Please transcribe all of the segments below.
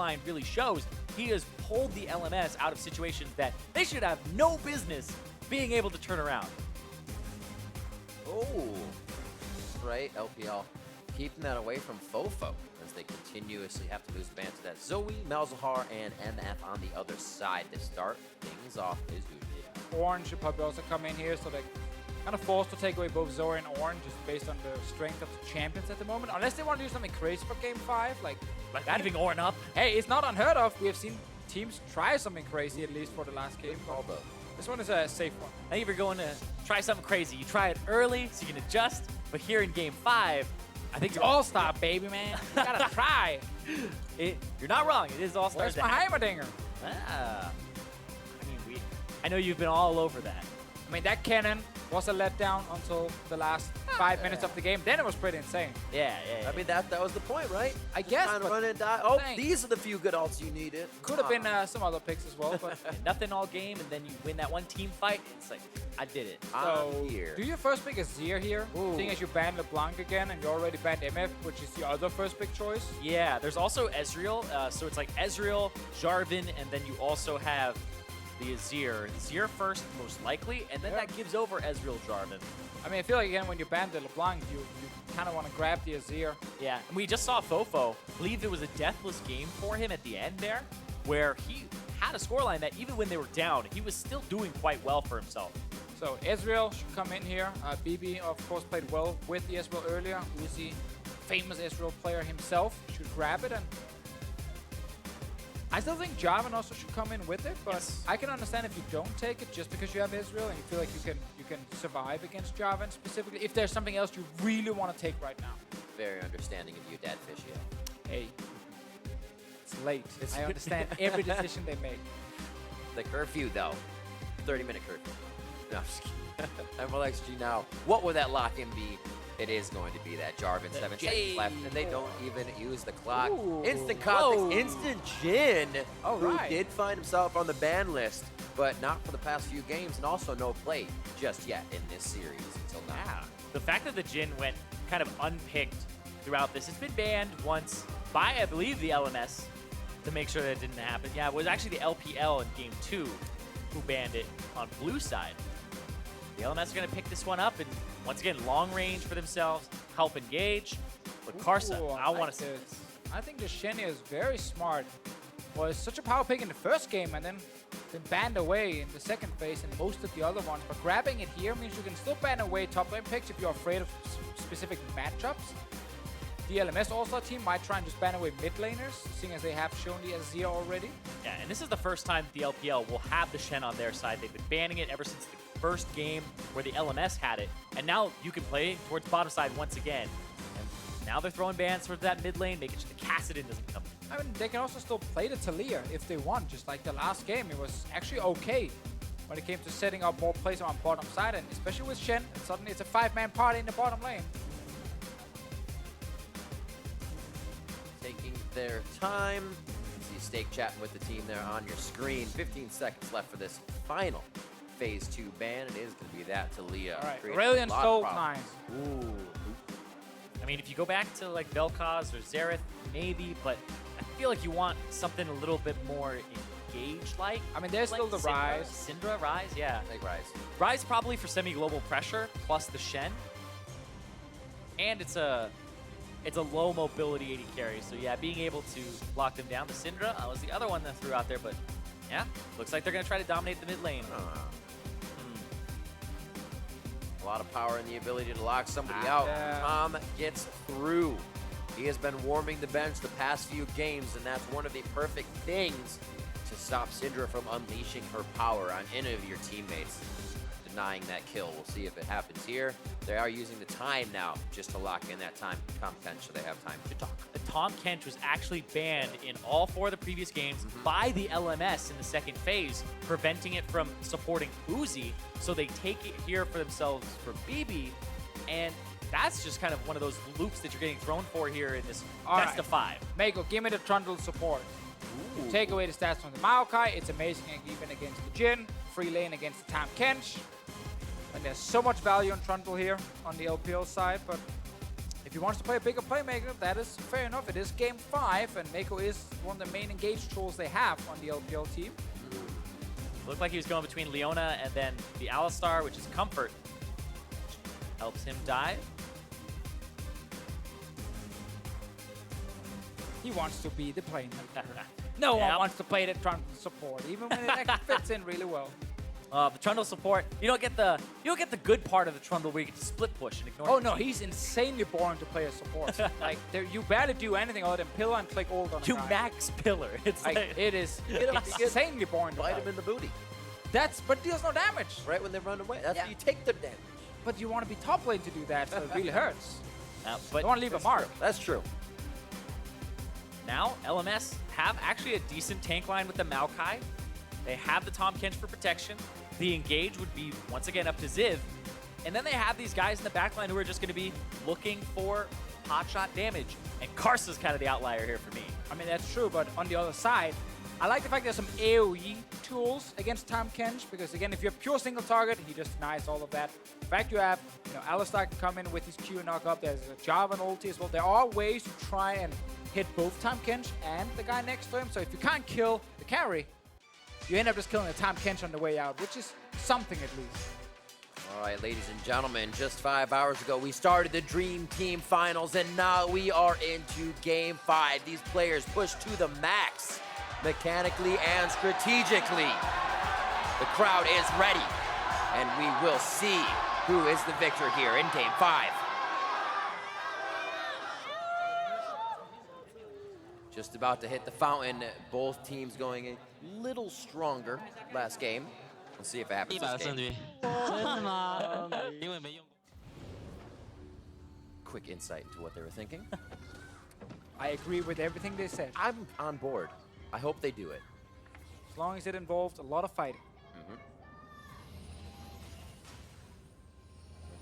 storyline really shows, he has pulled the LMS out of situations that they should have no business being able to turn around. Oh, right, LPL keeping that away from Fofo as they continuously have to lose ban to that. Zoe, Malzahar, and MF on the other side to start things off as usual. Orange should probably also come in here, so they're kind of forced to take away both Zoe and Orange just based on the strength of the champions at the moment. Unless they want to do something crazy for Game 5, like that. Leaving Orin up. Hey, it's not unheard of. We have seen teams try something crazy, at least for the last game. Although This one is a safe one. I think if you're going to try something crazy, you try it early so you can adjust. But here in Game 5, I think It's All-Star, baby, man. You gotta try. You're not wrong. It is All-Star. Where's my Heimerdinger? Ah. I know you've been all over that. I mean, that cannon was a letdown until the last 5 minutes of the game. Then it was pretty insane. Yeah. I mean, that was the point, right? I Just guess, trying to but run and die. Oh, thanks. these are the few good ults you needed. Could have been some other picks as well, but Nothing all game, and then you win that one team fight. It's like, I did it. so I'm here. do your first pick Azir here, Ooh. seeing as you banned LeBlanc again and you already banned MF, which is your other first pick choice. Yeah, there's also Ezreal. So it's like Ezreal, Jarvan, and then you also have the Azir. Azir first, most likely, and then that gives over Ezreal, Jarvan. I mean, I feel like, again, when you banned the LeBlanc, you kind of want to grab the Azir. Yeah, and we just saw Fofo. I believe it was a deathless game for him at the end there, where he had a scoreline that even when they were down, he was still doing quite well for himself. So Ezreal should come in here. BB, of course, played well with the Ezreal earlier. Uzi, famous Ezreal player himself, should grab it. And I still think Jarvan also should come in with it, but Yes. I can understand if you don't take it just because you have Ezreal and you feel like you can survive against Jarvan specifically. If there's something else you really want to take right now. Very understanding of you, Dad Fishio. Hey, it's late. I understand every decision they make. The curfew, though. 30-minute curfew. No, I'm just kidding. MLXG now. What would that lock-in be? It is going to be that Jarvan. 7 seconds left, and they don't even use the clock. Ooh. Instant context, Whoa. instant Jin, All who right. did find himself on the ban list, but not for the past few games, and also no play just yet in this series until now. Yeah. The fact that the Jhin went kind of unpicked throughout this, it's been banned once by, I believe, the LMS to make sure that it didn't happen. Yeah, it was actually the LPL in Game 2 who banned it on blue side. The LMS are going to pick this one up and, once again, long range for themselves, help engage. But Karsa, Ooh, I want like to see this. I think the Shenya is very smart. Was such a power pick in the first game and then been banned away in the second phase and most of the other ones. But grabbing it here means you can still ban away top lane picks if you're afraid of specific matchups. The LMS All-Star team might try and just ban away mid laners, seeing as they have shown the Azir already. Yeah, and this is the first time the LPL will have the Shen on their side. They've been banning it ever since the first game where the LMS had it. And now you can play towards bottom side once again. And now they're throwing bans towards that mid lane, making sure the Kassadin doesn't come in. I mean, they can also still play the Talia if they want, just like the last game. It was actually okay when it came to setting up more plays on bottom side, and especially with Shen, and suddenly it's a 5-man party in the bottom lane. Taking their time. You see Stake chatting with the team there on your screen. 15 seconds left for this final Phase 2 ban. It is going to be that Talia. All right, Creating Aurelion a lot of stole problems. 9. Ooh. I mean, if you go back to like Vel'Koz or Xerath, maybe, but I feel like you want something a little bit more engaged-like. I mean, there's Like still the Syndra. Rise. Syndra, Rise, yeah. Big rise. Rise probably for semi-global pressure, plus the Shen. And it's a low mobility 80 carry, so yeah, being able to lock them down. The Syndra was the other one that threw out there, but yeah, looks like they're going to try to dominate the mid lane. A lot of power in the ability to lock somebody out. Yeah. Tom gets through. He has been warming the bench the past few games, and that's one of the perfect things to stop Syndra from unleashing her power on any of your teammates. Denying that kill. We'll see if it happens here. They are using the time now just to lock in that time content so they have time to talk. Tom Kench was actually banned in all 4 of the previous games by the LMS in the second phase, preventing it from supporting Uzi, so they take it here for themselves for BB, and that's just kind of one of those loops that you're getting thrown for here in this best of 5. Mako, give me the Trundle support. You take away the stats from the Maokai, it's amazing even against the Jhin, free lane against the Tahm Kench. And there's so much value on Trundle here on the LPL side, but if he wants to play a bigger playmaker, that is fair enough. It is game 5, and Mako is one of the main engaged tools they have on the LPL team. Looked like he was going between Leona and then the Alistar, which is Comfort. Helps him dive. He wants to be the playmaker. No one wants to play the Trundle support, even when it actually fits in really well. The Trundle support, you don't get the good part of the Trundle where you get to split push and ignore. Oh no, he's insanely boring to play as support. Like you barely do anything other than pillar and click ult on a You guy. max pillar. It's Like, like, it is insanely boring to Bite play. him in the booty. But deals no damage. Right when they run away. That's Yeah. when you take the damage. But you want to be top lane to do that, so it really hurts. but You want to leave a mark. That's true. now LMS have actually a decent tank line with the Maokai. They have the Tahm Kench for protection. The engage would be once again up to Ziv. And then they have these guys in the backline who are just going to be looking for hotshot damage. And Karsa's kind of the outlier here for me. I mean, that's true, but on the other side, I like the fact there's some AoE tools against Tahm Kench, because again, if you're pure single target, he just denies all of that. In fact, you have, Alistar can come in with his Q and knock up. There's a Jarvan ulti as well. There are ways to try and hit both Tahm Kench and the guy next to him. So if you can't kill the carry, you end up just killing the Tahm Kench on the way out, which is something at least. All right, ladies and gentlemen, just 5 hours ago, we started the Dream Team Finals, and now we are into Game 5. These players pushed to the max, mechanically and strategically. The crowd is ready, and we will see who is the victor here in Game 5. Just about to hit the fountain. Both teams going a little stronger last game. We'll see if it happens 100% this 胜 game. 率，真的吗？因为没用过。 Quick insight into what they were thinking. I agree with everything they said, I'm on board. I hope they do it. as long as it involved a lot of fighting.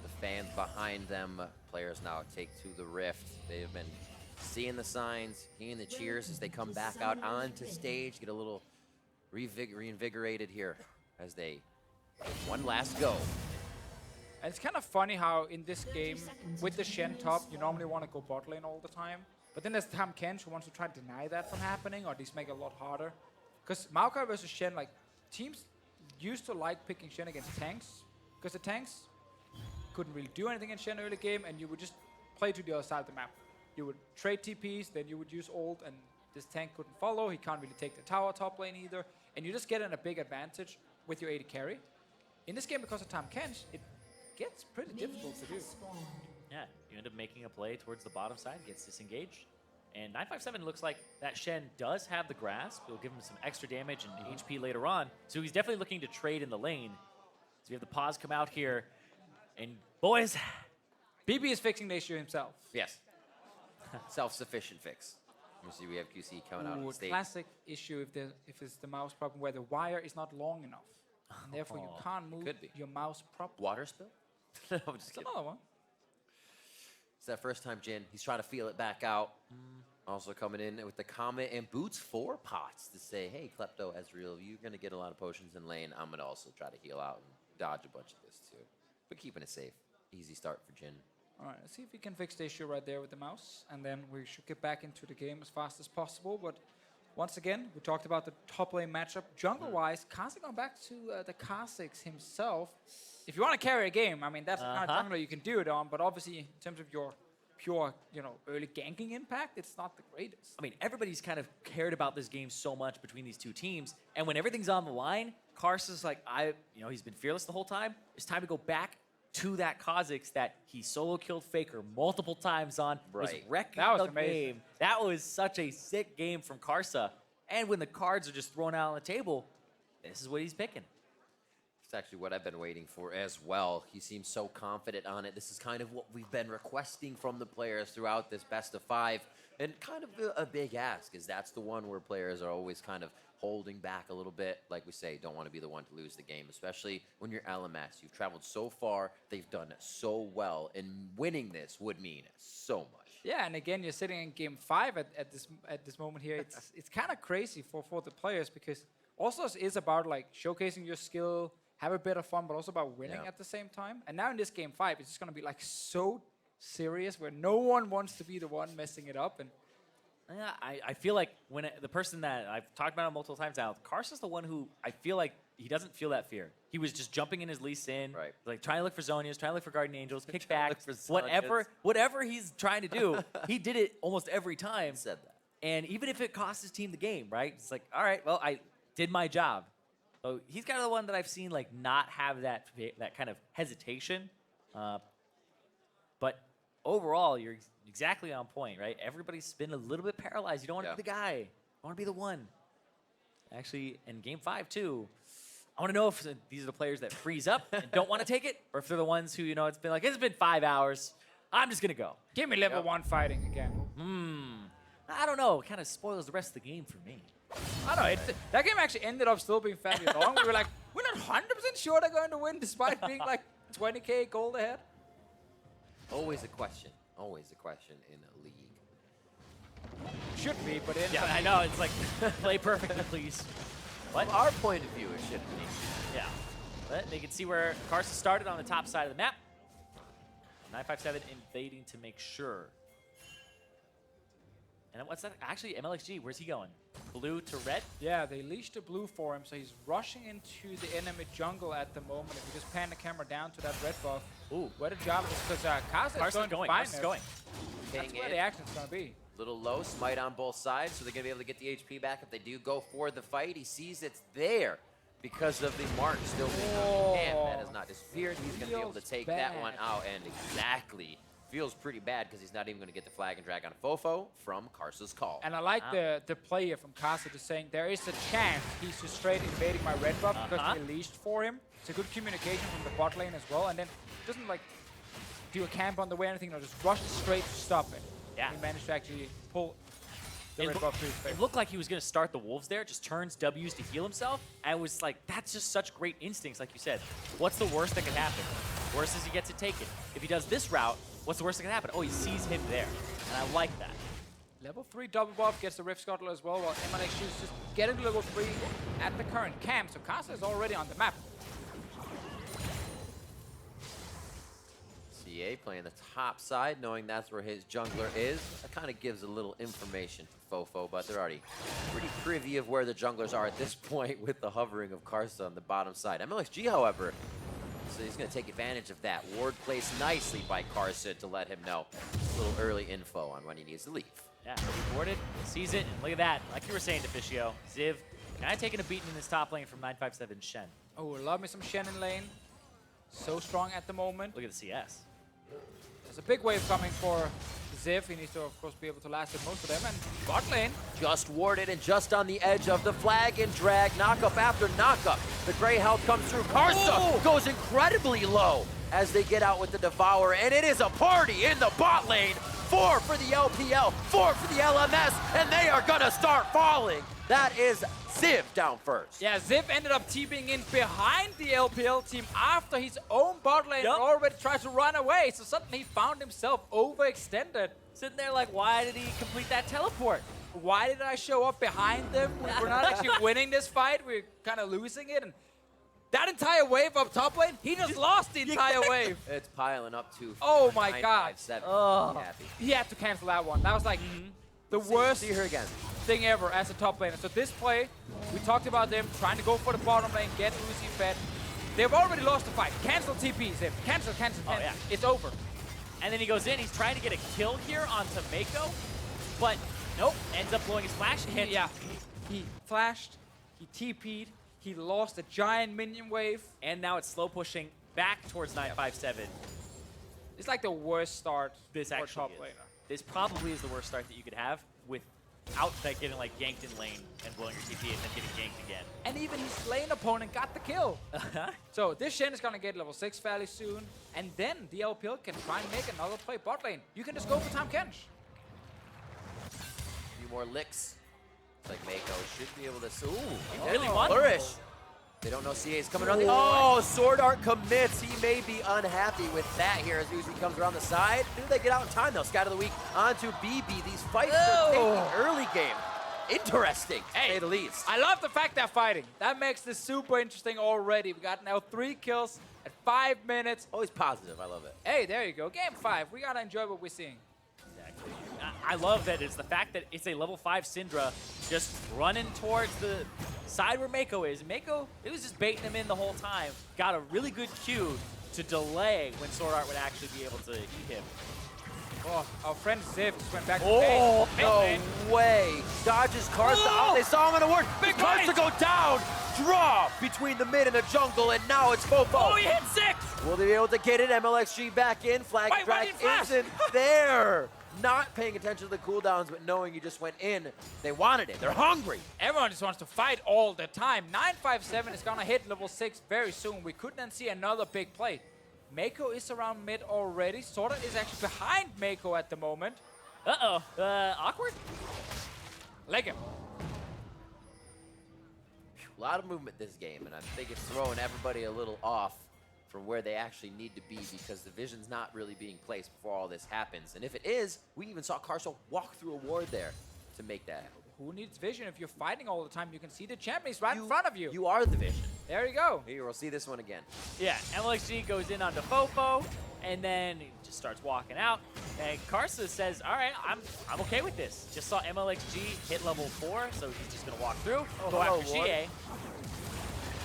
The fans behind them, players now take to the rift. They have been seeing the signs, hearing the cheers as they come back out onto stage, get a little reinvigorated here as they get one last go. And it's kind of funny how in this game, with the Shen top, you normally want to go bot lane all the time. But then there's Tahm Kench who wants to try to deny that from happening, or at least make it a lot harder. Because Maokai versus Shen, like, teams used to like picking Shen against tanks, because the tanks couldn't really do anything in Shen early game, and you would just play to the other side of the map. You would trade TPs, then you would use ult, and this tank couldn't follow. He can't really take the tower top lane either. And you just get in a big advantage with your AD carry. In this game, because of Tahm Kench, it gets pretty difficult to do. Yeah, you end up making a play towards the bottom side, gets disengaged. And 957 looks like that Shen does have the grasp. It'll give him some extra damage and HP later on. So he's definitely looking to trade in the lane. So we have the pause come out here. And boys, BB is fixing the issue himself. Yes. Self-sufficient fix. You see we have QC coming out on Ooh, the stage. classic issue if it's the mouse problem where the wire is not long enough. And therefore you can't move Could be. your mouse properly. Water spill? No, I'm just It's kidding. another one. It's that first time Jin. He's trying to feel it back out. Also coming in with the Comet and Boots 4 pots to say, hey, Klepto, Ezreal, you're going to get a lot of potions in lane. I'm going to also try to heal out and dodge a bunch of this too. But keeping it safe. Easy start for Jin. All right, let's see if we can fix the issue right there with the mouse. And then we should get back into the game as fast as possible. But once again, we talked about the top lane matchup. Jungle-wise, Kha'Zix going back to the Kha'Zix himself. If you want to carry a game, I mean, that's the kind of jungler you can do it on. But obviously, in terms of your pure, early ganking impact, it's not the greatest. I mean, everybody's kind of cared about this game so much between these two teams. And when everything's on the line, Karsa's like, he's been fearless the whole time. It's time to go back to that Kha'Zix that he solo killed Faker multiple times on. Was Right. wrecking That was the amazing. game. That was such a sick game from Karsa. And when the cards are just thrown out on the table, this is what he's picking. It's actually what I've been waiting for as well. He seems so confident on it. This is kind of what we've been requesting from the players throughout this best of 5. And kind of a big ask, is that's the one where players are always kind of holding back a little bit. Like we say, don't want to be the one to lose the game, especially when you're LMS. You've traveled so far, they've done so well, and winning this would mean so much. Yeah, and again, you're sitting in game 5 at this moment here. It's kind of crazy for the players, because also is about like showcasing your skill, have a bit of fun, but also about winning Yeah. at the same time. And now in this game 5, it's just going to be like so serious, where no one wants to be the one messing it up. And Yeah, I feel like the person that I've talked about it multiple times now, Carson's the one who I feel like he doesn't feel that fear. He was just jumping in his Lee Sin, Right. like trying to look for Zonias, trying to look for Guardian Angels, Trying to kickback, look for Zonias. whatever he's trying to do, he did it almost every time. Said that. And even if it cost his team the game, right? It's like, all right, well, I did my job. So he's kind of the one that I've seen like not have that kind of hesitation. But overall, you're exactly on point, right? Everybody's been a little bit paralyzed. You don't want to be the guy. You want to be the one. Actually, in Game 5, too, I want to know if these are the players that freeze up and don't want to take it, or if they're the ones who, it's been 5 hours. I'm just going to go. give me level 1 fighting again. I don't know. It kind of spoils the rest of the game for me. I don't know. That game actually ended up still being fairly long. We were like, we're not 100% sure they're going to win despite being like 20k gold ahead. Always a question. Always a question in a league. Should be, but Yeah, I know. It's like, play perfectly, please. What? From our point of view, it shouldn't be. Yeah. But they can see where Carson started on the top side of the map. 957 invading to make sure. And what's that? Actually, MLXG, where's he going? Blue to red? Yeah, they leashed the blue for him, so he's rushing into the enemy jungle at the moment. If you just pan the camera down to that red buff, Ooh. what a job, because Kaza is Carson's going to going. find Carson's him. going. That's where the action's going to be. Little low, smite on both sides, so they're going to be able to get the HP back if they do go for the fight. He sees it's there because of the mark still being on his hand. That has not disappeared. He's going to be able to take that one out, and exactly feels pretty bad because he's not even going to get the flag and drag on Fofo from Karsa's call. And I like the play here from Kaza just saying there is a chance he's just straight invading my red buff because they leashed for him. It's a good communication from the bot lane as well, and then doesn't like do a camp on the way or anything, or just rush straight to stop it. Yeah. He managed to actually pull the red buff to his face. It looked like he was going to start the Wolves there, just turns W's to heal himself. And it was like, that's just such great instincts, like you said. What's the worst that can happen? Worst is he gets it taken. If he does this route, what's the worst that can happen? Oh, he sees him there. And I like that. Level 3 double buff gets the Rift Scuttle as well, while MLXG is just getting to level 3 at the current camp. So Kaza is already on the map. CA playing the top side, knowing that's where his jungler is. That kind of gives a little information to Fofo, but they're already pretty privy of where the junglers are at this point with the hovering of Karsa on the bottom side. MLXG, however, so he's going to take advantage of that. Ward placed nicely by Karsa to let him know a little early info on when he needs to leave. Yeah, he boarded, sees it, and look at that. Like you were saying, Deficio, Ziv kind of taking a beating in this top lane from 957 Shen. Oh, love me some Shen in lane. So strong at the moment. Look at the CS. There's a big wave coming for Ziv. He needs to, of course, be able to last with most of them. And bot lane. Just warded and just on the edge of the flag and drag. Knockup after knockup. The gray health comes through. Karsa goes incredibly low as they get out with the Devourer. And it is a party in the bot lane. 4 for the LPL, 4 for the LMS, and they are gonna start falling. That is Ziv down first. Yeah, Ziv ended up TPing in behind the LPL team after his own bot lane already tried to run away. So suddenly he found himself overextended. Sitting there like, why did he complete that teleport? Why did I show up behind them? We're not actually winning this fight. We're kind of losing it. And that entire wave up top lane, he just lost the entire wave. It's piling up to Oh my god. 957. Oh. Happy. He had to cancel that one. That was like the worst See her again. thing ever as a top laner. So this play, we talked about them trying to go for the bottom lane, get Uzi fed. They've already lost the fight. Cancel TP, Ziv. Cancel. yeah. It's over. And then he goes in, he's trying to get a kill here onto Mako, but nope, ends up blowing his flash. And He flashed, he TP'd, he lost a giant minion wave. and now it's slow pushing back towards 957. It's like the worst start This for actually top is. laner. This probably is the worst start that you could have without that getting like ganked in lane and blowing your TP and then getting ganked again. And even his lane opponent got the kill. So this Shen is gonna get level 6 fairly soon, and then the LPL can try and make another play bot lane. You can just go for Tahm Kench. A few more licks. It's like Mako should be able to. Ooh, He really won. flourish. They don't know CA is coming around the. Oh, Sword Art commits. He may be unhappy with that here as Uzi comes around the side. Do they get out in time though? Scout of the week onto BB. These fights are taking early game. Interesting, to say the least. I love the fact they're fighting. That makes this super interesting already. We got now 3 kills at 5 minutes. Always positive. I love it. Hey, there you go. Game 5. We gotta enjoy what we're seeing. Exactly. I love that it's the fact that it's a level 5 Syndra just running towards the side where Mako is. Mako, it was just baiting him in the whole time. Got a really good cue to delay when Sword Art would actually be able to eat him. Oh, our friend Ziv just went back to Oh, mid lane. no way. Dodges Karsa. Oh, they saw him in the ward. Big Karsa fight. go down. Draw between the mid and the jungle, and now it's Fofo. Oh, he hit 6! Will they be able to get it? MLXG back in. Flag Wait, why drag didn't flash? isn't there. Not paying attention to the cooldowns, but knowing you just went in. They wanted it. They're hungry. Everyone just wants to fight all the time. 957 is gonna hit level 6 very soon. We could then see another big play. Mako is around mid already. Sorta is actually behind Mako at the moment. Uh-oh. Awkward? Leg him. A lot of movement this game, and I think it's throwing everybody a little off from where they actually need to be because the vision's not really being placed before all this happens. And if it is, we even saw Karsa walk through a ward there to make that happen. Who needs vision? If you're fighting all the time, you can see the champions right in front of you. You are the vision. There you go. Here, we'll see this one again. Yeah, MLXG goes in onto Fofo, and then he just starts walking out. And Karsa says, all right, I'm okay with this. Just saw MLXG hit level 4, so he's just going to walk through, go hello, after Ward. GA.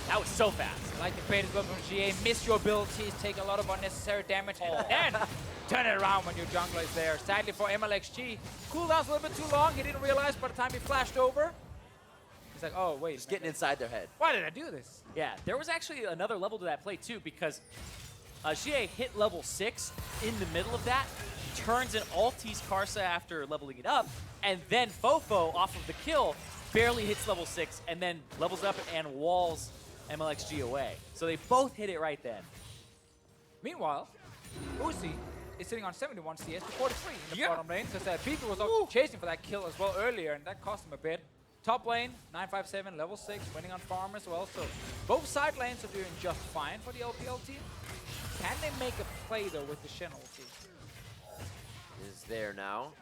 That was so fast. Like the bait as well from GA. Miss your abilities, take a lot of unnecessary damage, and then turn it around when your jungler is there. Sadly for MLXG, cooldown's a little bit too long. He didn't realize by the time he flashed over. He's like, oh, wait. Just getting inside their head. Why did I do this? Yeah, there was actually another level to that play, too, because GA hit level 6 in the middle of that, turns and ulties Karsa after leveling it up, and then Fofo, off of the kill, barely hits level 6, and then levels up and walls MLXG away. So they both hit it right then. Meanwhile, Uzi is sitting on 71 CS to 43 in the Yeah. bottom lane because Beaker was chasing for that kill as well earlier, and that cost him a bit. Top lane, 957, level 6, winning on farm as well. So both side lanes are doing just fine for the LPL team. Can they make a play, though, with the Shen ulti? Is there now.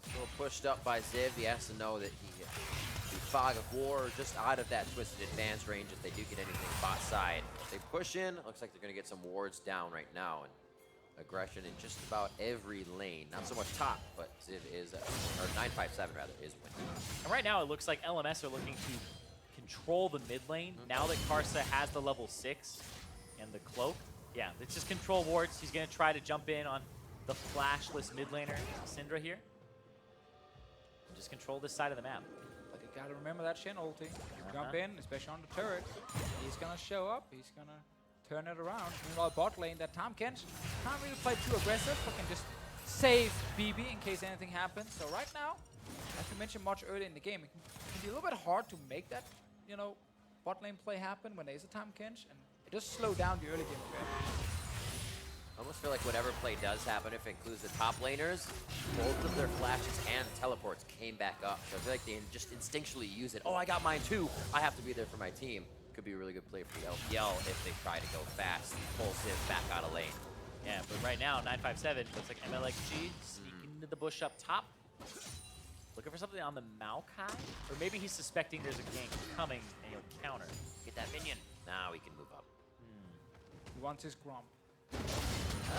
Still pushed up by Ziv. He has to know that the Fog of War just out of that Twisted Advance range if they do get anything bot side. If they push in, looks like they're going to get some wards down right now. And aggression in just about every lane. Not so much top, but Ziv is, or 957 rather, is winning. And right now it looks like LMS are looking to control the mid lane. Now that Karsa has the level 6 and the cloak. Yeah, it's just control wards. He's going to try to jump in on the flashless mid laner, Syndra here. And just control this side of the map. But you gotta remember that Shen ulti. Jump in, especially on the turret. He's gonna show up, he's gonna turn it around. Meanwhile, bot lane, that Tahm Kench can't really play too aggressive, but can just save BB in case anything happens. So right now, as we mentioned much earlier in the game, it can be a little bit hard to make that, you know, bot lane play happen when there is a Tahm Kench, and it does slow down the early game a bit. I almost feel like whatever play does happen, if it includes the top laners, both of their flashes and teleports came back up. So I feel like they just instinctually use it. Oh, I got mine too. I have to be there for my team. Could be a really good play for the LPL if they try to go fast, pull Civ back out of lane. Yeah, but right now, 957 looks like MLXG sneaking into the bush up top. Looking for something on the Maokai? Or maybe he's suspecting there's a gank coming and he'll counter. Get that minion. Now we can move up. He wants his Grump.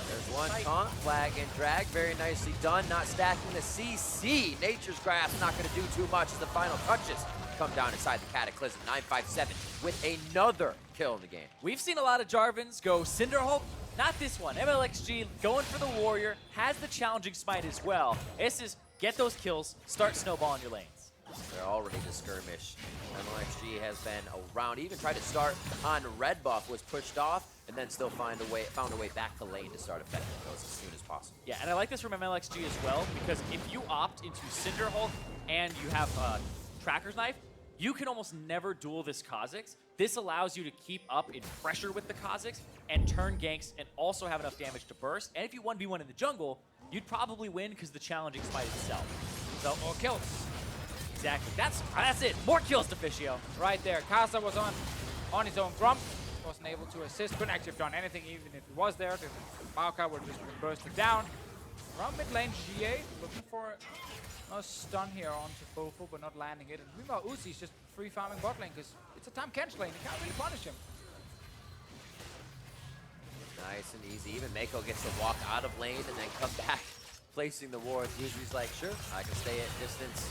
There's one taunt, flag and drag, very nicely done. Not stacking the CC. Nature's Grasp not going to do too much as the final touches come down inside the Cataclysm. 957 with another kill in the game. We've seen a lot of Jarvans go Cinderhulk. Not this one. MLXG going for the Warrior, has the challenging smite as well. This is get those kills, start snowballing your lanes. They're all ready to skirmish. MLXG has been around, even tried to start on red buff, was pushed off, and then still found a way back to lane to start affecting those as soon as possible. Yeah, and I like this from MLXG as well, because if you opt into Cinderhulk and you have Tracker's Knife, you can almost never duel this Kha'Zix. This allows you to keep up in pressure with the Kha'Zix and turn ganks and also have enough damage to burst. And if you 1v1 in the jungle, you'd probably win because the challenging smite itself. So, More kills. exactly. That's it. More kills to Fischio. Right there. Karsa was on his own Grump. Wasn't able to assist. Couldn't actually have done anything even if he was there. The Maokai would just bursted down. Around mid lane, GA looking for a stun here onto Fofo, but not landing it. And meanwhile, Uzi's just free farming bot lane because it's a Tahm Kench lane. You can't really punish him. Nice and easy. Even Mako gets to walk out of lane and then come back, placing the wards. Usually he's like, sure, I can stay at distance.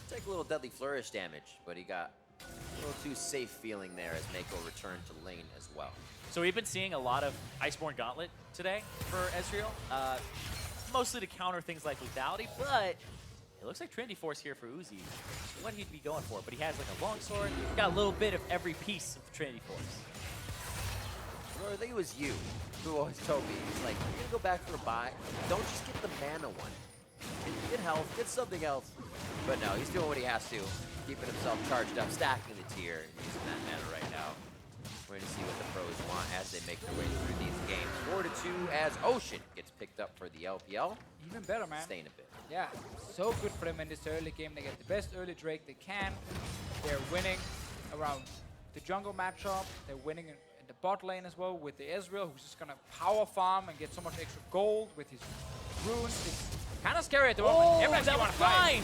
Take a little deadly flourish damage, but he got a little too safe feeling there as Mako returned to lane as well. So we've been seeing a lot of Iceborne Gauntlet today for Ezreal, mostly to counter things like lethality, but it looks like Trinity Force here for Uzi. What he'd be going for, but he has like a longsword. Got a little bit of every piece of Trinity Force. Or I think it was you who always told me, he's like, you're gonna go back for a buy, don't just get the mana one. Get health, get something else. But no, he's doing what he has to, keeping himself charged up, stacking the tier, and using that mana right now. We're going to see what the pros want as they make their way through these games. 4-2 as Ocean gets picked up for the LPL. Even better, man. Staying a bit. Yeah, so good for them in this early game. They get the best early Drake they can. They're winning around the jungle matchup. They're winning in the bot lane as well with the Ezreal, who's just going to power farm and get so much extra gold with his runes. It's kind of scary at the moment. Oh, Everyone's that gonna was fight. blind!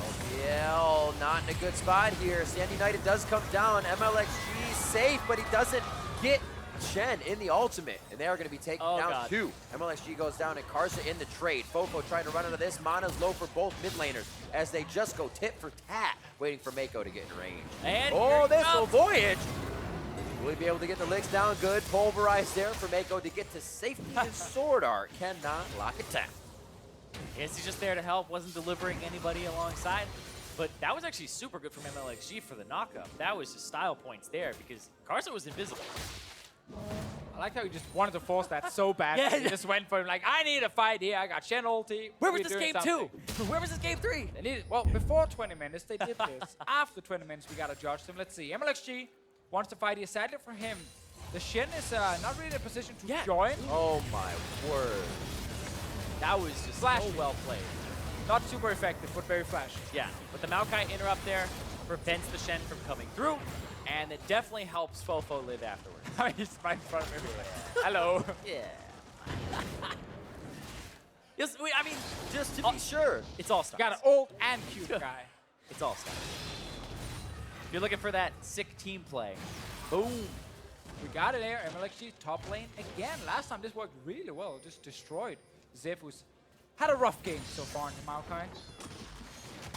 LPL not in a good spot here. Stand United does come down. MLXG safe, but he doesn't get Shen in the ultimate, and they are going to be taken down too. MLXG goes down, and Karsa in the trade. Fofo trying to run out of this. Mana's low for both mid laners as they just go tit for tat, waiting for Mako to get in range. And oh, this will Voyage. Will he be able to get the licks down good? Pulverized there for Mako to get to safety, and Sword Art cannot lock it down. Yes, he's just there to help, wasn't delivering anybody alongside. But that was actually super good from MLXG for the knockup. That was just style points there because Karsa was invisible. I like how he just wanted to force that so bad. Yeah. He just went for him like, I need a fight here. I got Shen ulti. Where was We're this doing game something. 2? Where was this game 3? They needed, well, before 20 minutes, they did this. After 20 minutes, we got to judge them. Let's see. MLXG wants to fight here. Sadly for him, the Shen is not really in a position to join. Oh my word. That was just Flashy. so well played. Not super effective, but very flashy. Yeah, but the Maokai interrupt there prevents the Shen from coming through, and it definitely helps Fofo live afterwards. He's right in front of everybody. Hello. Yeah. Yes, I mean, Just to be sure. it's all stars. Got an old and cute guy. It's all stars. If you're looking for that sick team play, boom. We got it there. MLXG top lane again. Last time this worked really well. Just destroyed Ziv, who's had a rough game so far in the Maokai.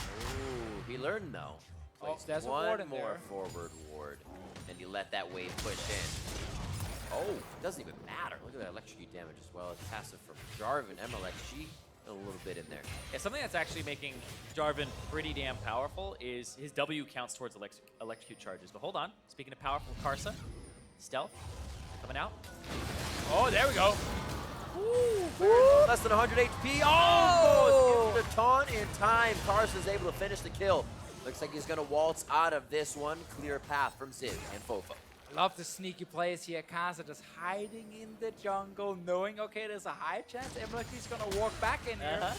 Ooh, he learned though. Oh, Placed there's a one ward in more there. forward ward, and he let that wave push in. Oh, it doesn't even matter. Look at that electrocute damage as well as passive from Jarvan. MLXG, a little bit in there. Yeah, something that's actually making Jarvan pretty damn powerful is his W counts towards electrocute charges. But hold on, speaking of powerful, Karsa, stealth, coming out. Oh, there we go. Less than 100 HP. Oh! Gets the taunt in time. Karsa's able to finish the kill. Looks like he's going to waltz out of this one. Clear path from Ziv and Fofo. Love the sneaky plays here. Karsa just hiding in the jungle, knowing, okay, there's a high chance MLXG's going to walk back in here.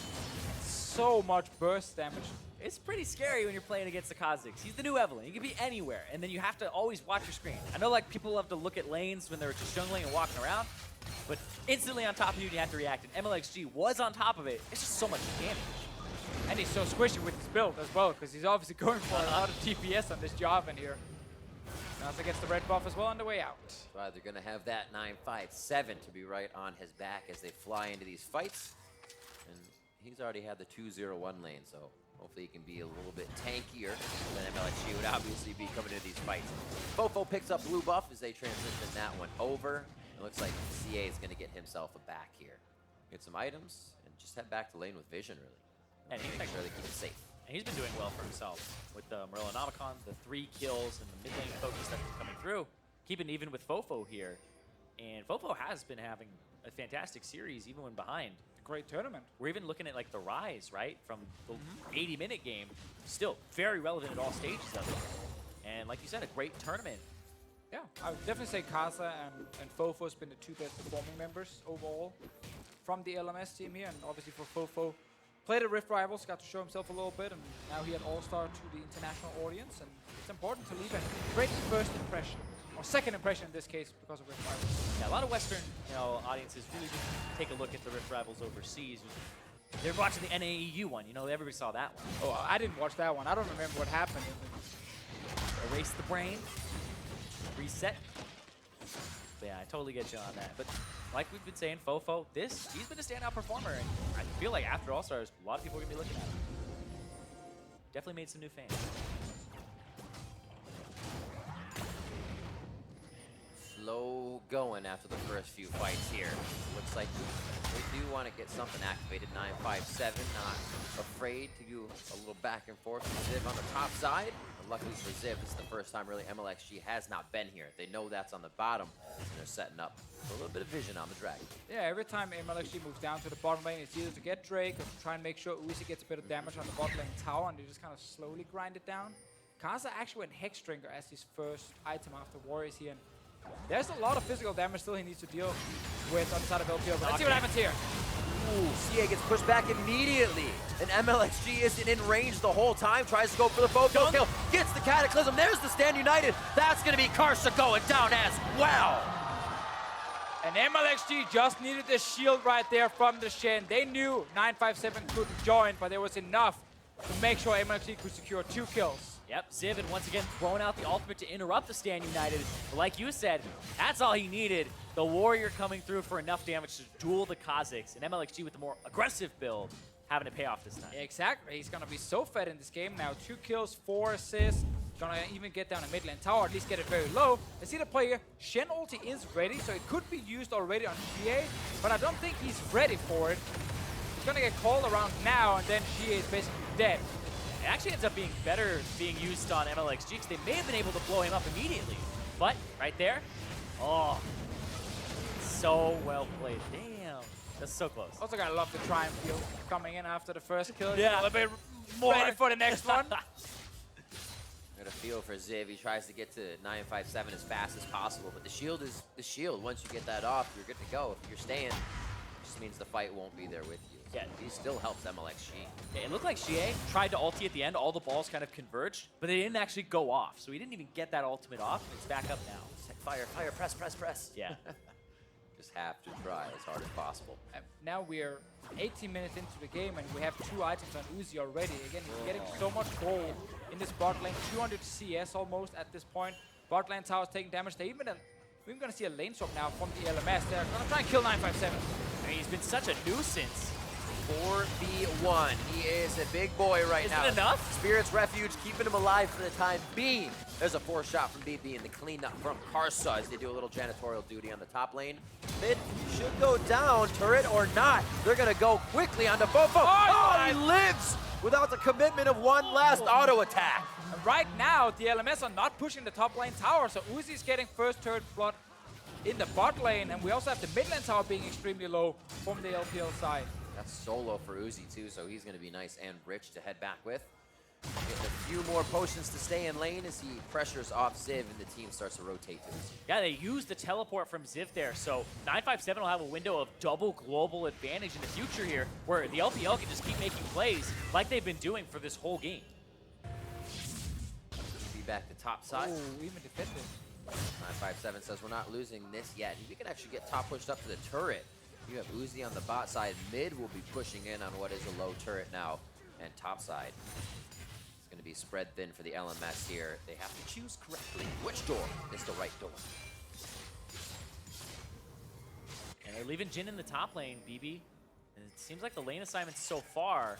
So much burst damage. It's pretty scary when you're playing against the Kha'Zix. He's the new Evelyn. He can be anywhere, and then you have to always watch your screen. I know like people love to look at lanes when they're just jungling and walking around, but instantly on top of you, you have to react. And MLXG was on top of it. It's just so much damage. And he's so squishy with his build as well, because he's obviously going for a lot of TPS on this Jarvan here. Karsa gets the red buff as well on the way out. Right, they're going to have that 9-5-7 to be right on his back as they fly into these fights. And he's already had the 2-0-1 lane, so hopefully he can be a little bit tankier than MLXG would obviously be coming into these fights. Fofo picks up blue buff as they transition that one over. It looks like CA is going to get himself a back here. Get some items and just head back to lane with vision, really. And Make sure they keep it safe. And he's been doing well for himself with the Morellonomicon, the 3 kills, and the mid lane focus that's coming through. Keeping even with Fofo here. And Fofo has been having a fantastic series even when behind. Great tournament. We're even looking at like the rise, right? From the 80-minute game. Still very relevant at all stages of it. And like you said, a great tournament. Yeah, I would definitely say Karsa and Fofo has been the 2 best performing members overall from the LMS team here. And obviously for Fofo, played at Rift Rivals, got to show himself a little bit, and now he had All-Star to the international audience. And it's important to leave a great first impression, or second impression in this case, because of Rift Rivals. Yeah, a lot of Western, audiences really just take a look at the Rift Rivals overseas. They're watching the NAEU one. Everybody saw that one. Oh, I didn't watch that one. I don't remember what happened. Erase the brain. Reset. Yeah, I totally get you on that. But like we've been saying, Fofo, he's been a standout performer. And I feel like after All-Stars, a lot of people are going to be looking at him. Definitely made some new fans. Slow going after the first few fights here. Looks like they do want to get something activated. 957, not afraid to do a little back and forth with Ziv on the top side. But luckily for Ziv, it's the first time really MLXG has not been here. They know that's on the bottom, and they're setting up for a little bit of vision on the Dragon. Yeah, every time MLXG moves down to the bottom lane, it's either to get Drake or to try and make sure Uzi gets a bit of damage on the bot lane tower, and they just kind of slowly grind it down. Kaza actually went Hex Drinker as his first item after Warriors here. And there's a lot of physical damage still he needs to deal with on the side of LPL. But let's see what happens here. Ooh, CA gets pushed back immediately. And MLXG isn't in range the whole time. Tries to go for the Bobo kill. Gets the Cataclysm. There's the Stand United. That's going to be Karsa going down as well. And MLXG just needed the shield right there from the Shen. They knew 957 couldn't join, but there was enough to make sure MLXG could secure 2 kills. Yep, Ziv and once again throwing out the ultimate to interrupt the Stand United. But like you said, that's all he needed. The Warrior coming through for enough damage to duel the Kazakhs, and MLXG with the more aggressive build having to pay off this time. Exactly, he's gonna be so fed in this game now. 2 kills, 4 assists. Gonna even get down a mid lane tower, at least get it very low. Let's see the play here. Shen ulti is ready, so it could be used already on GA, but I don't think he's ready for it. He's gonna get called around now, and then GA is basically dead. It actually ends up being better being used on MLXG because they may have been able to blow him up immediately. But right there, oh, so well played. Damn, that's so close. Also gotta love the Triumph field coming in after the first kill. Yeah. A little bit more ready for the next one. Got a feel for Ziv. He tries to get to 957 as fast as possible, but the shield is the shield. Once you get that off, you're good to go. If you're staying, it just means the fight won't be there with you. Yeah. He still helps MLXG. Yeah, it looked like GA tried to ulti at the end. All the balls kind of converged, but they didn't actually go off. So he didn't even get that ultimate off. It's back up now. Fire, fire, press, press, press. Yeah. Just have to try as hard as possible. Now we're 18 minutes into the game, and we have 2 items on Uzi already. Again, he's getting so much gold in this bot lane. 200 CS almost at this point. Bot lane tower's taking damage. We're even going to see a lane swap now from the LMS. They're going to try and kill 957. I mean, he's been such a nuisance. 4v1. He is a big boy right now. Is it enough? Spirit's Refuge keeping him alive for the time being. There's a 4-shot from BB and the cleanup from Karsa as they do a little janitorial duty on the top lane. Mid should go down, turret or not. They're going to go quickly onto Fofo. Oh, he lives without the commitment of one last auto attack. And right now, the LMS are not pushing the top lane tower, so Uzi's getting first turret blood in the bot lane, and we also have the mid lane tower being extremely low from the LPL side. That's solo for Uzi too, so he's going to be nice and rich to head back with. Getting a few more potions to stay in lane as he pressures off Ziv and the team starts to rotate to Uzi. Yeah, they used the teleport from Ziv there, so 957 will have a window of double global advantage in the future here, where the LPL can just keep making plays like they've been doing for this whole game. Be back to top side. Oh, even defended. 957 says we're not losing this yet. We can actually get top pushed up to the turret. You have Uzi on the bot side. Mid will be pushing in on what is a low turret now. And top side is going to be spread thin for the LMS here. They have to choose correctly which door is the right door. And they're leaving Jin in the top lane, BB. And it seems like the lane assignments so far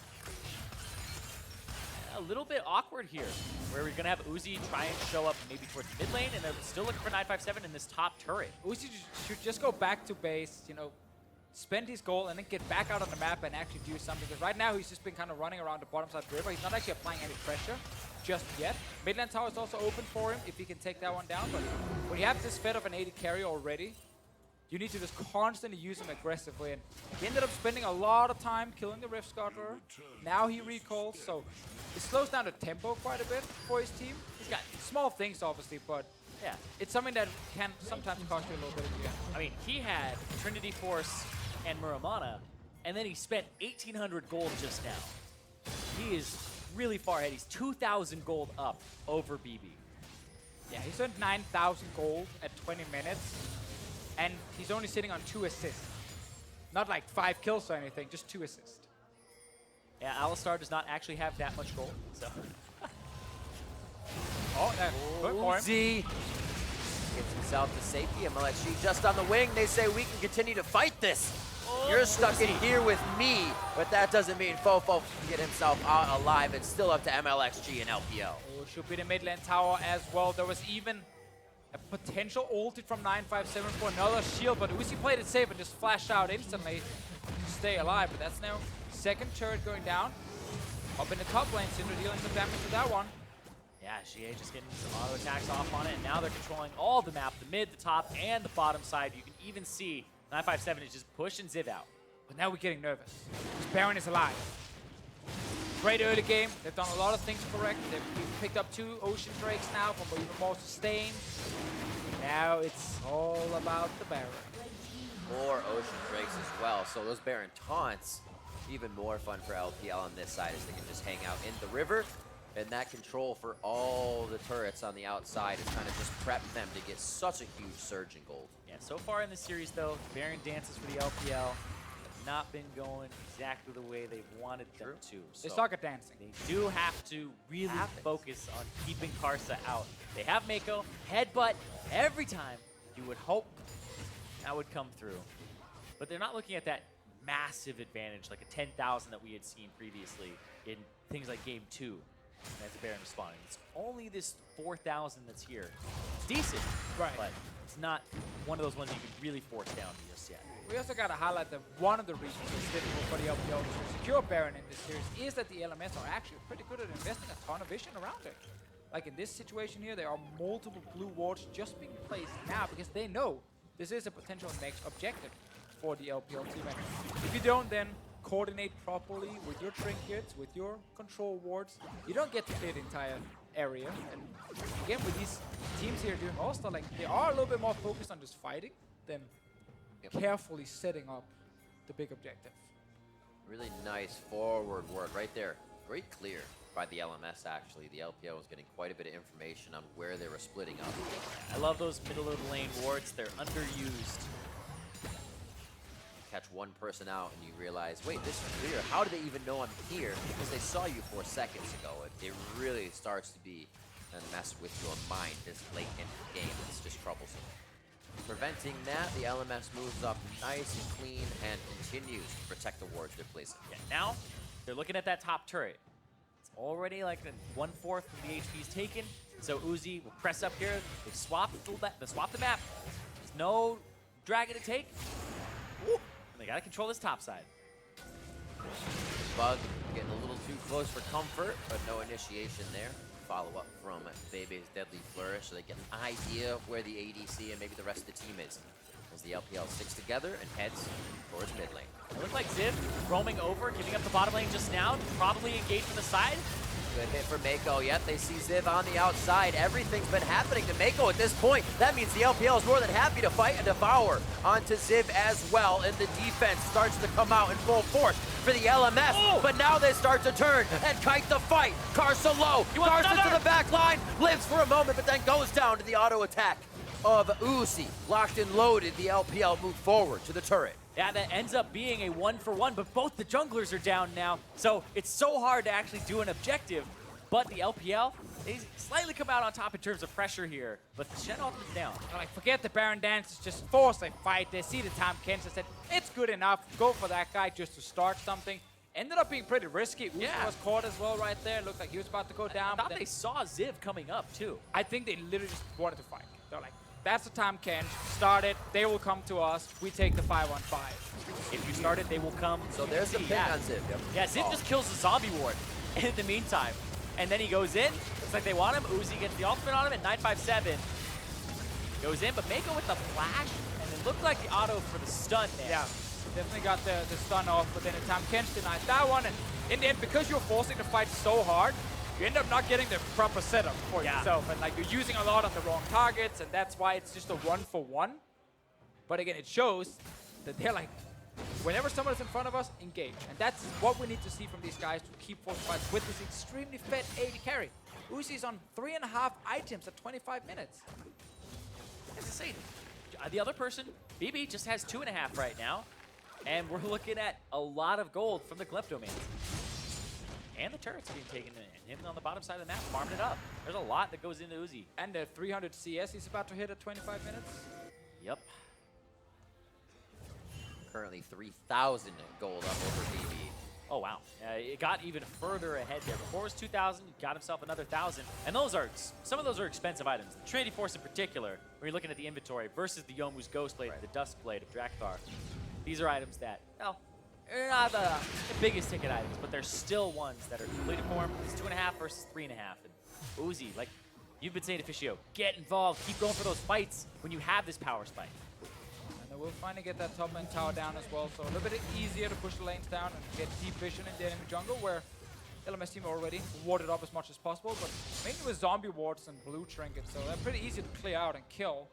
a little bit awkward here, where we're going to have Uzi try and show up maybe towards mid lane, and they're still looking for 957 in this top turret. Uzi should just go back to base, you know, spend his goal, and then get back out on the map and actually do something. Because right now, he's just been kind of running around the bottom side of the river. He's not actually applying any pressure just yet. Mid lane tower is also open for him if he can take that one down. But when you have this fed of an 80 carry already, you need to just constantly use him aggressively. And he ended up spending a lot of time killing the Rift Scuttler. Now he recalls, so it slows down the tempo quite a bit for his team. He's got small things, obviously, but yeah, it's something that can sometimes cost you a little bit in the end. I mean, he had Trinity Force and Muramana, and then he spent 1,800 gold just now. He is really far ahead. He's 2,000 gold up over BB. Yeah, he spent 9,000 gold at 20 minutes, and he's only sitting on 2 assists. Not like 5 kills or anything, just 2 assists. Yeah, Alistar does not actually have that much gold, so. Oh, good for him. Uzi Gets himself to safety. MLXG just on the wing. They say we can continue to fight this. You're stuck in here with me, but that doesn't mean Fofo can get himself out alive. It's still up to MLXG and LPL. Oh, should be the mid lane tower as well. There was even a potential ulted from 957 for another shield, but Uzi played it safe and just flashed out instantly to stay alive. But that's now second turret going down. Up in the top lane, Syndra dealing some damage to that one. Yeah, GA just getting some auto attacks off on it, and now they're controlling all the map, the mid, the top, and the bottom side. You can even see 957 is just pushing Ziv out. But now we're getting nervous. This Baron is alive. Great early game. They've done a lot of things correct. They've picked up 2 Ocean Drakes now from even more sustain. Now it's all about the Baron. More Ocean Drakes as well. So those Baron taunts, even more fun for LPL on this side as they can just hang out in the river. And that control for all the turrets on the outside is kind of just prep them to get such a huge surge in gold. Yeah, so far in the series, though, Baron dances for the LPL have not been going exactly the way they've wanted them to. They So suck at dancing. they do have to really focus on keeping Karsa out. They have Mako, headbutt every time. You would hope that would come through. But they're not looking at that massive advantage, like a 10,000 that we had seen previously in things like Game 2. That's the Baron responding. It's only this 4,000 that's here. It's decent, Right. but it's not one of those ones you can really force down just yet. We also got to highlight that one of the reasons it's difficult for the LPL to secure Baron in this series is that the LMS are actually pretty good at investing a ton of vision around it. Like in this situation here, there are multiple blue wards just being placed now because they know this is a potential next objective for the LPL team. And if you don't then coordinate properly with your trinkets, with your control wards, you don't get to clear the entire area. And again, with these teams here doing All-Star, like they are a little bit more focused on just fighting than carefully setting up the big objective. Really nice forward work right there. Great clear by the LMS, actually. The LPL was getting quite a bit of information on where they were splitting up. I love those middle of the lane wards. They're underused. Catch one person out and you realize, wait, this is clear. How do they even know I'm here? Because they saw you 4 seconds ago. It really starts to be a mess with your mind this late in the game. It's just troublesome. Preventing that, the LMS moves up nice and clean and continues to protect the wards they're placing. Yeah, now they're looking at that top turret. It's already like 1/4 of the HP's taken. So Uzi will press up here. They swap the map. There's no dragon to take. Woo. And they gotta control this top side. Bug getting a little too close for comfort, but no initiation there. Follow up from Bebe's Deadly Flourish so they get an idea of where the ADC and maybe the rest of the team is. As the LPL sticks together and heads towards mid lane. It looked like Ziv roaming over, giving up the bottom lane just now, probably engaged from the side. Good hit for Mako. Yet they see Ziv on the outside. Everything's been happening to Mako at this point. That means the LPL is more than happy to fight and devour onto Ziv as well. And the defense starts to come out in full force for the LMS. Oh! But now they start to turn and kite the fight. Karsa low. Karsa to the back line. Lives for a moment, but then goes down to the auto attack of Uzi. Locked and loaded. The LPL move forward to the turret. Yeah, that ends up being a 1-for-1, but both the junglers are down now. So it's so hard to actually do an objective. But the LPL, they slightly come out on top in terms of pressure here. But the Shen ultimate's down. They're like, forget the Baron dance, just force a fight. They see the time Kensha said, it's good enough. Go for that guy just to start something. Ended up being pretty risky. Uzi was caught as well right there. Looked like he was about to go down. I thought they saw Ziv coming up too. I think they literally just wanted to fight. They're like, that's the time Kench. Start it. They will come to us. We take the 5-on-5. If you start it, they will come. So there's the ping on Ziv. Yep. Yeah, Ziv just kills the zombie ward in the meantime. And then he goes in. Looks like they want him. Uzi gets the ultimate on him at 957. Goes in, but Mako with the flash. And it looked like the auto for the stun there. Yeah, definitely got the stun off. But then in time, Kench denies that one. And in the end, because you're forcing the fight so hard, you end up not getting the proper setup for yourself. And like you're using a lot of the wrong targets. And that's why it's just a 1-for-1. But again, it shows that they're like, whenever someone is in front of us, engage. And that's what we need to see from these guys to keep forcing fights with this extremely fed AD carry. Uzi's on 3.5 items at 25 minutes. As I say, the other person, BB, just has 2.5 right now. And we're looking at a lot of gold from the Kleptomans. And the turret's being taken in. Him on the bottom side of the map, farming it up. There's a lot that goes into Uzi. And the 300 CS he's about to hit at 25 minutes. Yep. Currently 3,000 gold up over BB. Oh, wow. It got even further ahead there. Before it was 2,000, got himself another 1,000. And those are, some of those are expensive items. The Trinity Force in particular, when you're looking at the inventory, versus the Yomu's Ghost Blade, the Dusk Blade of Drakthar. These are items that, well, they're not the biggest ticket items, but they're still ones that are completed form. It's 2.5 versus 3.5. And Uzi, like you've been saying to Fischio, get involved, keep going for those fights when you have this power spike. And then we'll finally get that top lane tower down as well, so a little bit easier to push the lanes down and get deep vision in the enemy jungle, where LMS team already warded up as much as possible, but mainly with zombie wards and blue trinkets, so they're pretty easy to clear out and kill.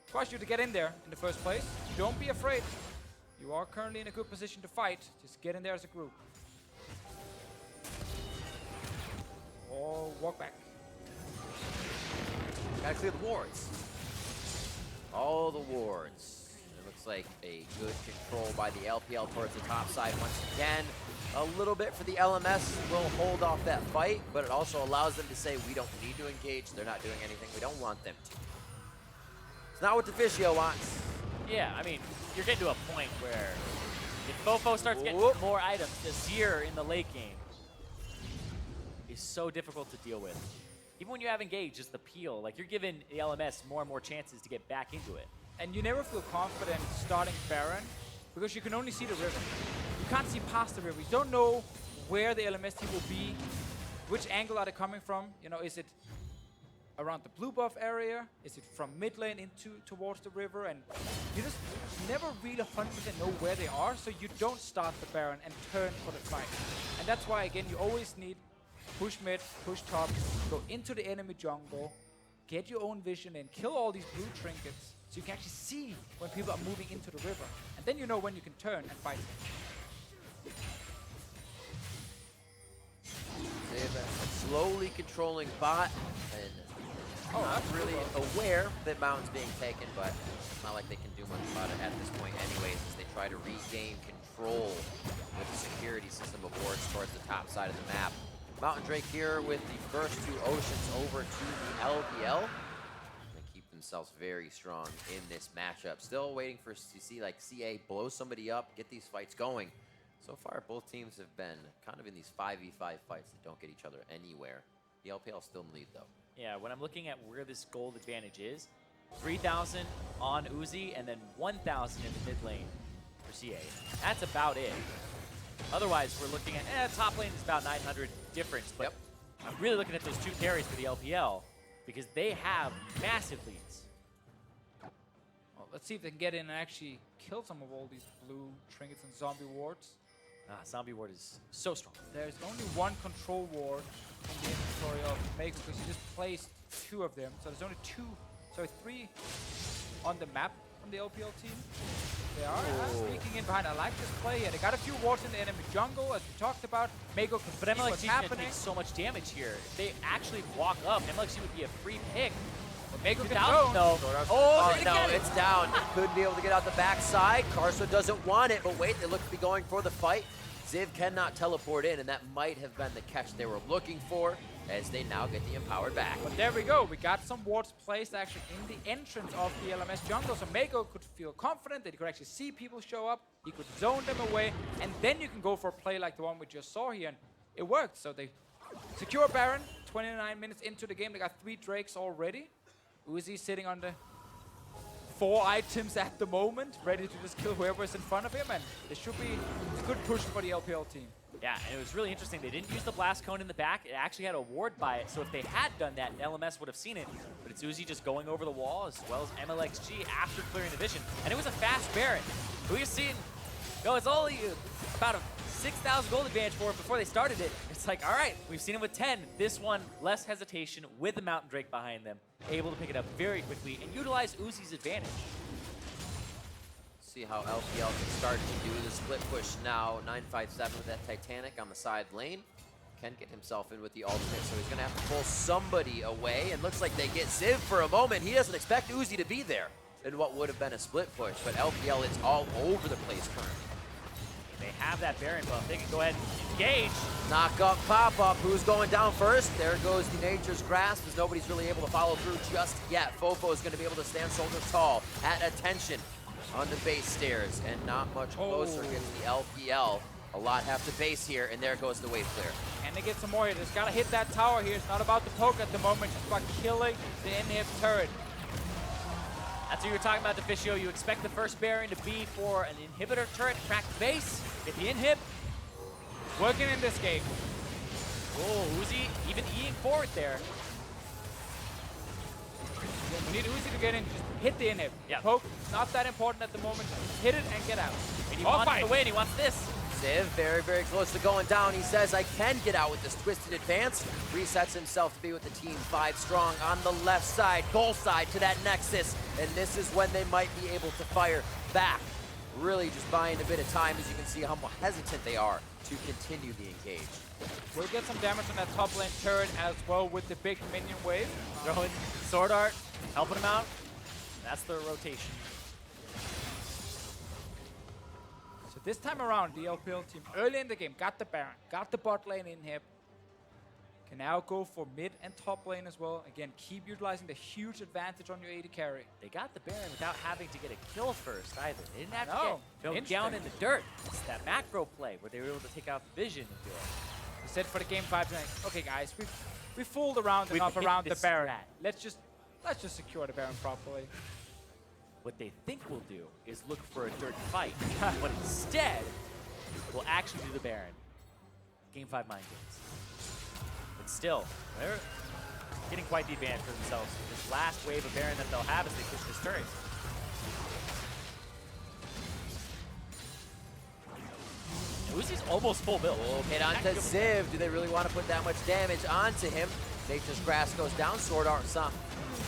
Requires you to get in there in the first place. Don't be afraid. You are currently in a good position to fight. Just get in there as a group. Or walk back. Gotta clear the wards. All the wards. It looks like a good control by the LPL towards the top side once again. A little bit for the LMS will hold off that fight, but it also allows them to say, we don't need to engage. They're not doing anything. We don't want them to. It's not what the Fischio wants. Yeah, I mean, you're getting to a point where if Fofo starts getting more items, the Seer in the late game is so difficult to deal with. Even when you have engaged, just the peel, like you're giving the LMS more and more chances to get back into it. And you never feel confident starting Baron because you can only see the river. You can't see past the river. You don't know where the LMS team will be, which angle are they coming from. You know, is it around the blue buff area? Is it from mid lane towards the river? And you just never really 100% know where they are, so you don't start the Baron and turn for the fight. And that's why, again, you always need push mid, push top, go into the enemy jungle, get your own vision in, kill all these blue trinkets, so you can actually see when people are moving into the river. And then you know when you can turn and fight them. They've slowly controlling bot and not really aware that Mountain's being taken, but it's not like they can do much about it at this point anyways, as they try to regain control with the security system of wards towards the top side of the map. Mountain Drake here with the first two oceans over to the LPL. They keep themselves very strong in this matchup. Still waiting for to see like CA blow somebody up, get these fights going. So far, both teams have been kind of in these 5v5 fights that don't get each other anywhere. The LPL still in the lead though. Yeah, when I'm looking at where this gold advantage is, 3,000 on Uzi and then 1,000 in the mid lane for CA. That's about it. Otherwise, we're looking at, top lane is about 900 difference, but I'm really looking at those two carries for the LPL because they have massive leads. Well, let's see if they can get in and actually kill some of all these blue trinkets and zombie wards. Zombie ward is so strong. There's only one control ward in the inventory of Mako because he just placed two of them. So there's only three on the map from the LPL team. They are sneaking in behind. I like this play here. They got a few wards in the enemy jungle, as we talked about. Mako can see what's happening. Takes so much damage here. If they actually walk up, MLXG would be a free pick. But Mako can down, go. Oh, no, it's down. Could be able to get out the backside. Karso doesn't want it, but wait, they look to be going for the fight. Ziv cannot teleport in, and that might have been the catch they were looking for, as they now get the Empowered back. But there we go. We got some wards placed actually in the entrance of the LMS jungle, so Mako could feel confident that he could actually see people show up. He could zone them away, and then you can go for a play like the one we just saw here, and it worked. So they secure Baron. 29 minutes into the game, they got 3 Drakes already. Uzi sitting on the 4 items at the moment, ready to just kill whoever's in front of him, and it should be a good push for the LPL team. Yeah, and it was really interesting. They didn't use the blast cone in the back. It actually had a ward by it, so if they had done that, LMS would have seen it. But it's Uzi just going over the wall, as well as MLXG after clearing the vision. And it was a fast Baron. We've seen, it's only about a 6,000 gold advantage for it before they started it. It's like, all right, we've seen him with 10. This one, less hesitation with the Mountain Drake behind them, able to pick it up very quickly and utilize Uzi's advantage. See how LPL can start to do the split push now. 957 with that Titanic on the side lane. Can get himself in with the ultimate, so he's going to have to pull somebody away. And looks like they get Ziv for a moment. He doesn't expect Uzi to be there in what would have been a split push, but LPL is all over the place currently. They have that Baron buff. They can go ahead and engage. Knock up, pop up. Who's going down first? There goes the Nature's Grasp, as nobody's really able to follow through just yet. Fofo is going to be able to stand shoulders tall at attention on the base stairs, and not much closer against the LPL. A lot have to base here, and there goes the wave clear. And they get some more here. Just gotta hit that tower here. It's not about the poke at the moment, it's about killing the inhib turret. That's what you were talking about, Deficio. You expect the first Baron to be for an inhibitor turret, crack the base, get the inhib. Working in this game. Oh, Uzi even eating forward there. We need Uzi to get in, just hit the inhib. Yeah. Poke, not that important at the moment. Just hit it and get out. And he wants to win, he wants this. Ziv very, very close to going down. He says, I can get out with this twisted advance. Resets himself to be with the team 5 strong on the left side, goal side to that Nexus. And this is when they might be able to fire back. Really just buying a bit of time, as you can see how hesitant they are to continue the engage. We'll get some damage on that top lane turret as well with the big minion wave. Throwing Sword Art, helping him out. That's the rotation. So this time around, the LPL team early in the game got the Baron, got the bot lane inhib. Can now go for mid and top lane as well. Again, keep utilizing the huge advantage on your AD carry. They got the Baron without having to get a kill first either. They didn't have to No. get down in the dirt. It's that macro play where they were able to take out the vision, if you will. We said for the game 5 tonight, okay guys, we fooled around enough hit around the this Baron. strat. Let's just secure the Baron properly. What they think we'll do is look for a dirt fight, but instead, we'll actually do the Baron. Game 5 mind games. But still, they're getting quite the advantage for themselves. This last wave of Baron that they'll have as they push this turret. Uzi's almost full build. Oh, hit onto Ziv. Do they really want to put that much damage onto him? Nature's Grass goes down. Sword Art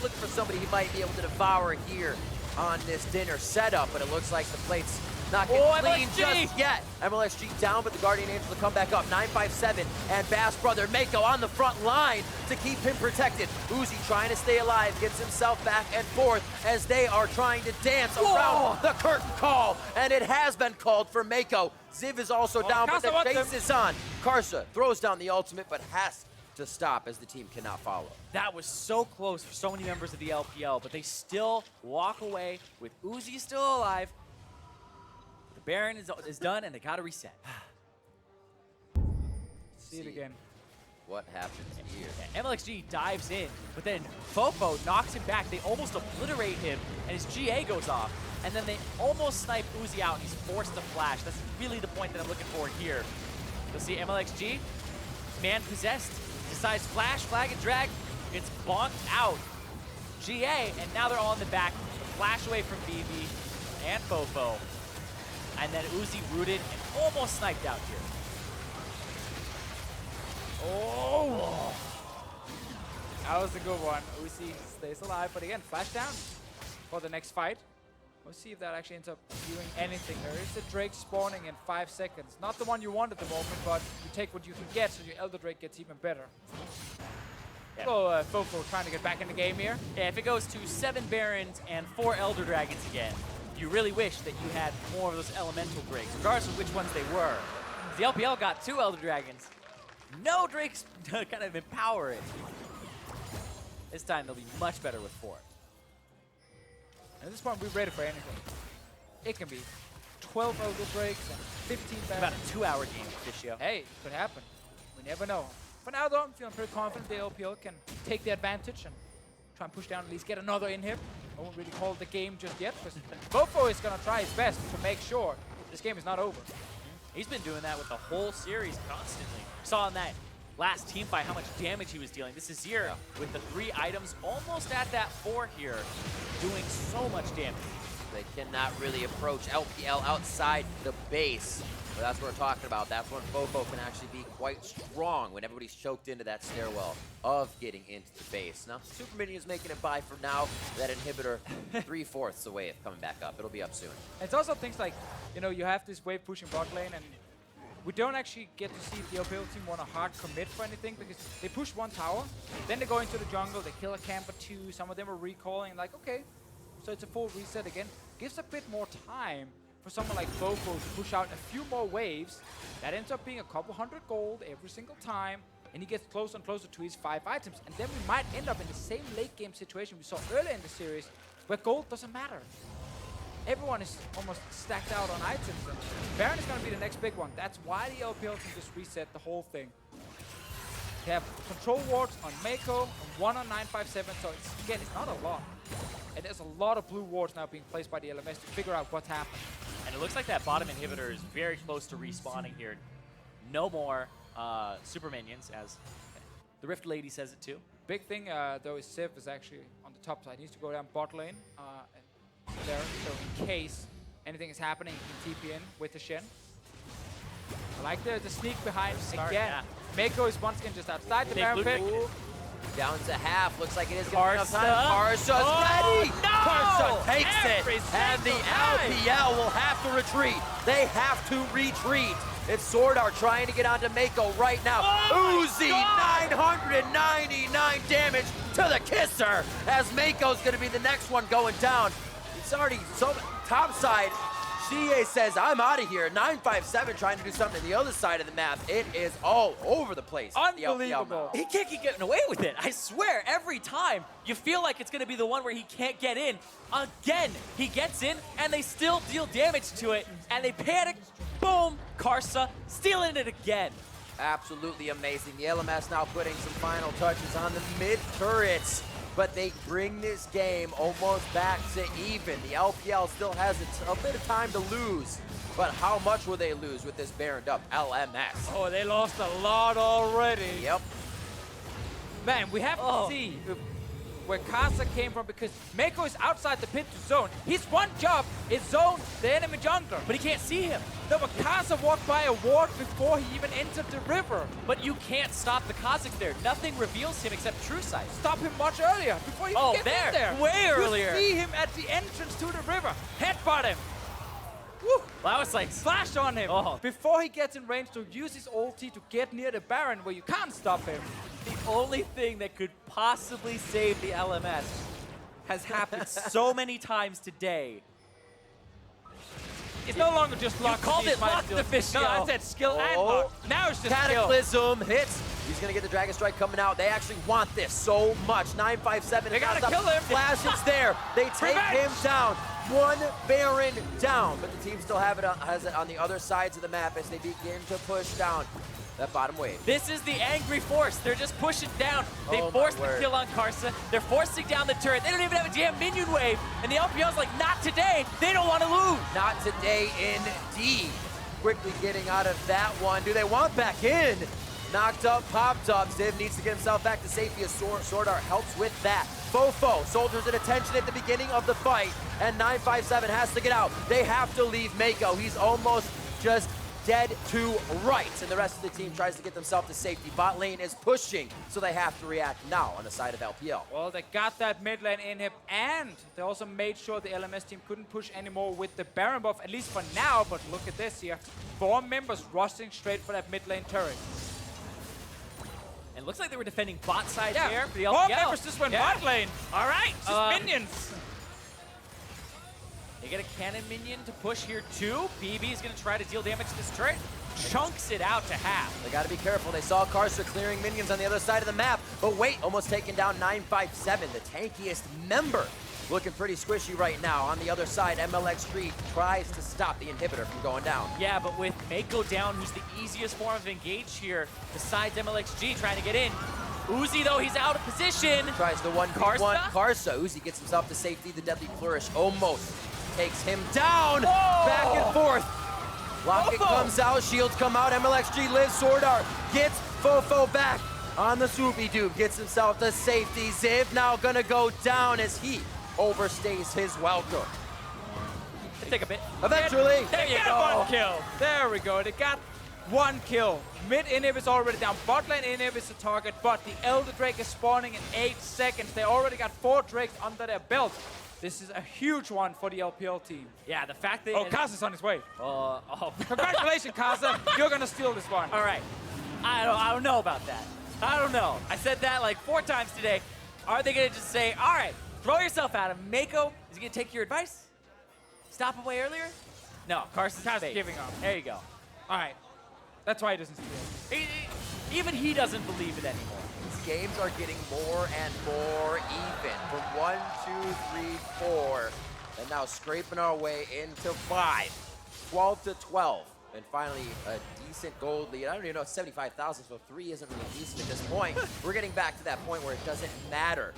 looking for somebody he might be able to devour here on this dinner setup, but it looks like the plate's not getting clean MLXG! just yet. MLXG down, but the Guardian Angel to come back up. 957 and Bass brother Mako on the front line to keep him protected. Uzi trying to stay alive, gets himself back and forth as they are trying to dance around the curtain call, and it has been called for Mako. Ziv is also down, but the chase is on. Karsa throws down the ultimate, but has to stop as the team cannot follow. That was so close for so many members of the LPL, but they still walk away with Uzi still alive. The Baron is done, and they gotta reset. See it again. What happens here? Yeah, MLXG dives in, but then Fofo knocks him back. They almost obliterate him, and his GA goes off. And then they almost snipe Uzi out, and he's forced to flash. That's really the point that I'm looking for here. You'll see MLXG, man possessed, decides flash, flag, and drag. It's bonked out. GA, and now they're all in the back. The flash away from BB and Fofo. And then Uzi rooted and almost sniped out here. Oh! That was a good one. Uzi stays alive, but again, flash down for the next fight. We'll see if that actually ends up doing anything. There is a Drake spawning in 5 seconds. Not the one you want at the moment, but you take what you can get, so your Elder Drake gets even better. Yeah. So Fofo trying to get back in the game here. Yeah, if it goes to 7 Barons and 4 Elder Dragons again, you really wish that you had more of those elemental Drakes, regardless of which ones they were. The LPL got 2 Elder Dragons. No Drakes to kind of empower it. This time they'll be much better with 4. At this point, we're ready for anything. It can be 12 Elder Drakes and 15 About Barons. a 2-hour game this year. Hey, it could happen. We never know. For now, though, I'm feeling pretty confident the LPL can take the advantage and try and push down, at least get another inhib. I won't really call it the game just yet, because Fofo is going to try his best to make sure this game is not over. He's been doing that with the whole series constantly. Saw in that last team fight how much damage he was dealing. This is Zir with the 3 items, almost at that 4 here, doing so much damage. They cannot really approach LPL outside the base. But that's what we're talking about. That's when Fofo can actually be quite strong when everybody's choked into that stairwell of getting into the base. Now, Super Minion is making it by for now. That inhibitor 3/4 away of coming back up. It'll be up soon. It's also things like, you know, you have this wave pushing bot lane, and we don't actually get to see if the LPL team want to hard commit for anything, because they push 1 tower, then they go into the jungle, they kill a camp or 2, some of them are recalling, like, okay, so it's a full reset again. Gives a bit more time for someone like Fofo to push out a few more waves. That ends up being a couple hundred gold every single time, and he gets closer and closer to his 5 items. And then we might end up in the same late game situation we saw earlier in the series, where gold doesn't matter. Everyone is almost stacked out on items, and Baron is going to be the next big one. That's why the LPL can just reset the whole thing. They have control wards on Mako and 1 on 957, so again, it's not a lot. And there's a lot of blue wards now being placed by the LMS to figure out what's happening. And it looks like that bottom inhibitor is very close to respawning here. No more super minions, as the Rift Lady says it too. Big thing, though, is Civ is actually on the top side. He needs to go down bot lane and there, so in case anything is happening, he can TP in with the Shen. I like the sneak behind again. Yeah. Mako is once again just outside the Baron pit. Down to half. Looks like it is going to be enough time. Karsa's ready. no! Karsa takes Every it. And the single LPL will have to retreat. They have to retreat. It's Swordart trying to get onto Mako right now. Uzi, 999 damage to the kisser. As Mako's going to be the next one going down. It's already so top side. CA says, I'm out of here. 957 trying to do something on the other side of the map. It is all over the place. Unbelievable. He can't keep getting away with it. I swear, every time you feel like it's going to be the one where he can't get in. Again, he gets in, and they still deal damage to it, and they panic. Boom, Karsa stealing it again. Absolutely amazing. The LMS now putting some final touches on the mid turrets, but they bring this game almost back to even. The LPL still has a bit of time to lose, but how much will they lose with this Baroned up LMS? Oh, they lost a lot already. Yep. Man, we have to see where Karsa came from, because Mako is outside the pit to zone. His one job is zone the enemy jungler. But he can't see him. No, but Karsa walked by a ward before he even entered the river. But you can't stop the Kazakhs there. Nothing reveals him except True Sight. Stop him much earlier, before he can get in there. Way earlier. You see him at the entrance to the river. Headbutt him. Woo. Well, I was like, Flash on him before he gets in range to use his ulti to get near the Baron where you can't stop him. the only thing that could possibly save the LMS has happened so many times today. It's no longer just luck. You called it luck, the fish. No, I said skill and luck. Now it's just Cataclysm hits. He's going to get the Dragon Strike coming out. They actually want this so much. 957. They got to kill him. Flash is there. They take him down. One Baron down. But the team still has it on the other sides of the map as they begin to push down that bottom wave. This is the angry force. They're just pushing down. They forced the kill on Karsa. They're forcing down the turret. They don't even have a damn minion wave. And the LPL's like, not today. They don't want to lose. Not today, indeed. Quickly getting out of that one. Do they want back in? Knocked up, popped up. Ziv needs to get himself back to safety as Swordart helps with that. Fofo, soldiers at attention at the beginning of the fight, and 957 has to get out. They have to leave Mako. He's almost just dead to rights, and the rest of the team tries to get themselves to safety. Bot lane is pushing, so they have to react now on the side of LPL. Well, they got that mid lane inhib, and they also made sure the LMS team couldn't push anymore with the Baron buff, at least for now. But look at this here. 4 members rushing straight for that mid lane turret. And it looks like they were defending bot side here for the 4 LPL. members just went bot lane. All right. Just minions. They get a cannon minion to push here too. BB is going to try to deal damage to this turret. Chunks it out to half. They got to be careful. They saw Karsa clearing minions on the other side of the map. But wait, almost taking down 957, the tankiest member. Looking pretty squishy right now. On the other side, MLX3 tries to stop the inhibitor from going down. Yeah, but with Mako down, who's the easiest form of engage here, besides MLXG trying to get in. Uzi, though, he's out of position. Tries the one Karsa? Karsa. Uzi gets himself to safety. The Deadly Flourish almost takes him down. Whoa! Back and forth. Locket comes out. Shields come out. MLXG lives. Swordart gets Fofo back on the swoopy dude. Gets himself to safety. Ziv now gonna go down as he overstays his welcome. Take a bit. Eventually. There you They go. got 1 kill. There we go. They got 1 kill. Mid inhib is already down. Bot lane inhib is the target, but the Elder Drake is spawning in 8 seconds. They already got 4 Drakes under their belt. This is a huge one for the LPL team. Yeah, the fact that... Oh, Karsa's on his way. Oh. Congratulations, Karsa. You're going to steal this one. All right. I don't know about that. I don't know. I said that like 4 times today. Are they going to just say, all right, throw yourself at him. Mako, is he going to take your advice? Stop him way earlier? No, Carson's fake. giving up. There you go. All right. That's why he doesn't steal. Even he doesn't believe it anymore. These games are getting more and more even. From 1, 2, 3, 4, and now scraping our way into 5. 12 to 12. And finally, a decent gold lead. I don't even know, 75,000, so 3 isn't really decent at this point. We're getting back to that point where it doesn't matter.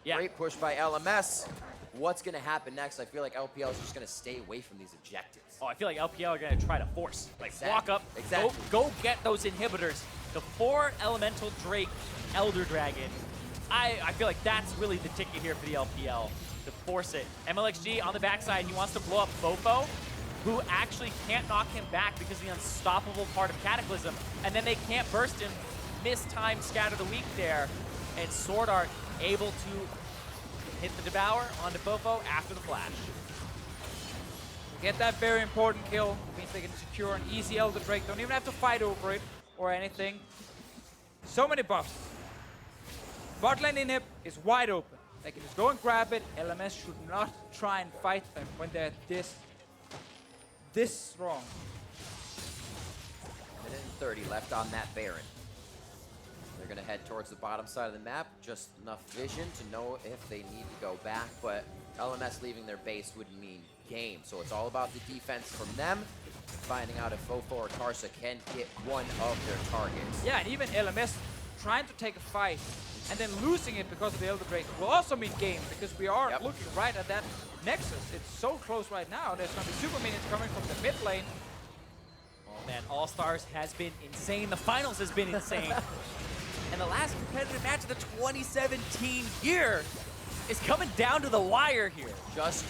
Yeah. Great push by LMS. What's going to happen next? I feel like LPL is just going to stay away from these objectives. Oh, I feel like LPL are going to try to force. Like, Exactly. walk up, Exactly. go get those inhibitors. The 4 Elemental Drake Elder Dragon. I feel like that's really the ticket here for the LPL, to force it. MLXG on the backside, he wants to blow up Fofo, who actually can't knock him back because of the unstoppable part of Cataclysm. And then they can't burst him, miss time, scatter the weak there. And Sword Art able to hit the Devour onto Fofo after the flash. Get that very important kill. Means they can secure an easy Elder Drake. Don't even have to fight over it or anything. So many buffs. Bot lane inhib is wide open. They can just go and grab it. LMS should not try and fight them when they're this strong. Minute and 30 left on that Baron. They're going to head towards the bottom side of the map. Just enough vision to know if they need to go back, but LMS leaving their base would mean game. So it's all about the defense from them, finding out if Fofo or Karsa can get one of their targets. Yeah, and even LMS trying to take a fight and then losing it because of the Elder Drake will also mean game, because we are looking right at that Nexus. It's so close right now. There's going to be super minions coming from the mid lane. Oh man, All-Stars has been insane. The finals has been insane. And the last competitive match of the 2017 year is coming down to the wire here. Just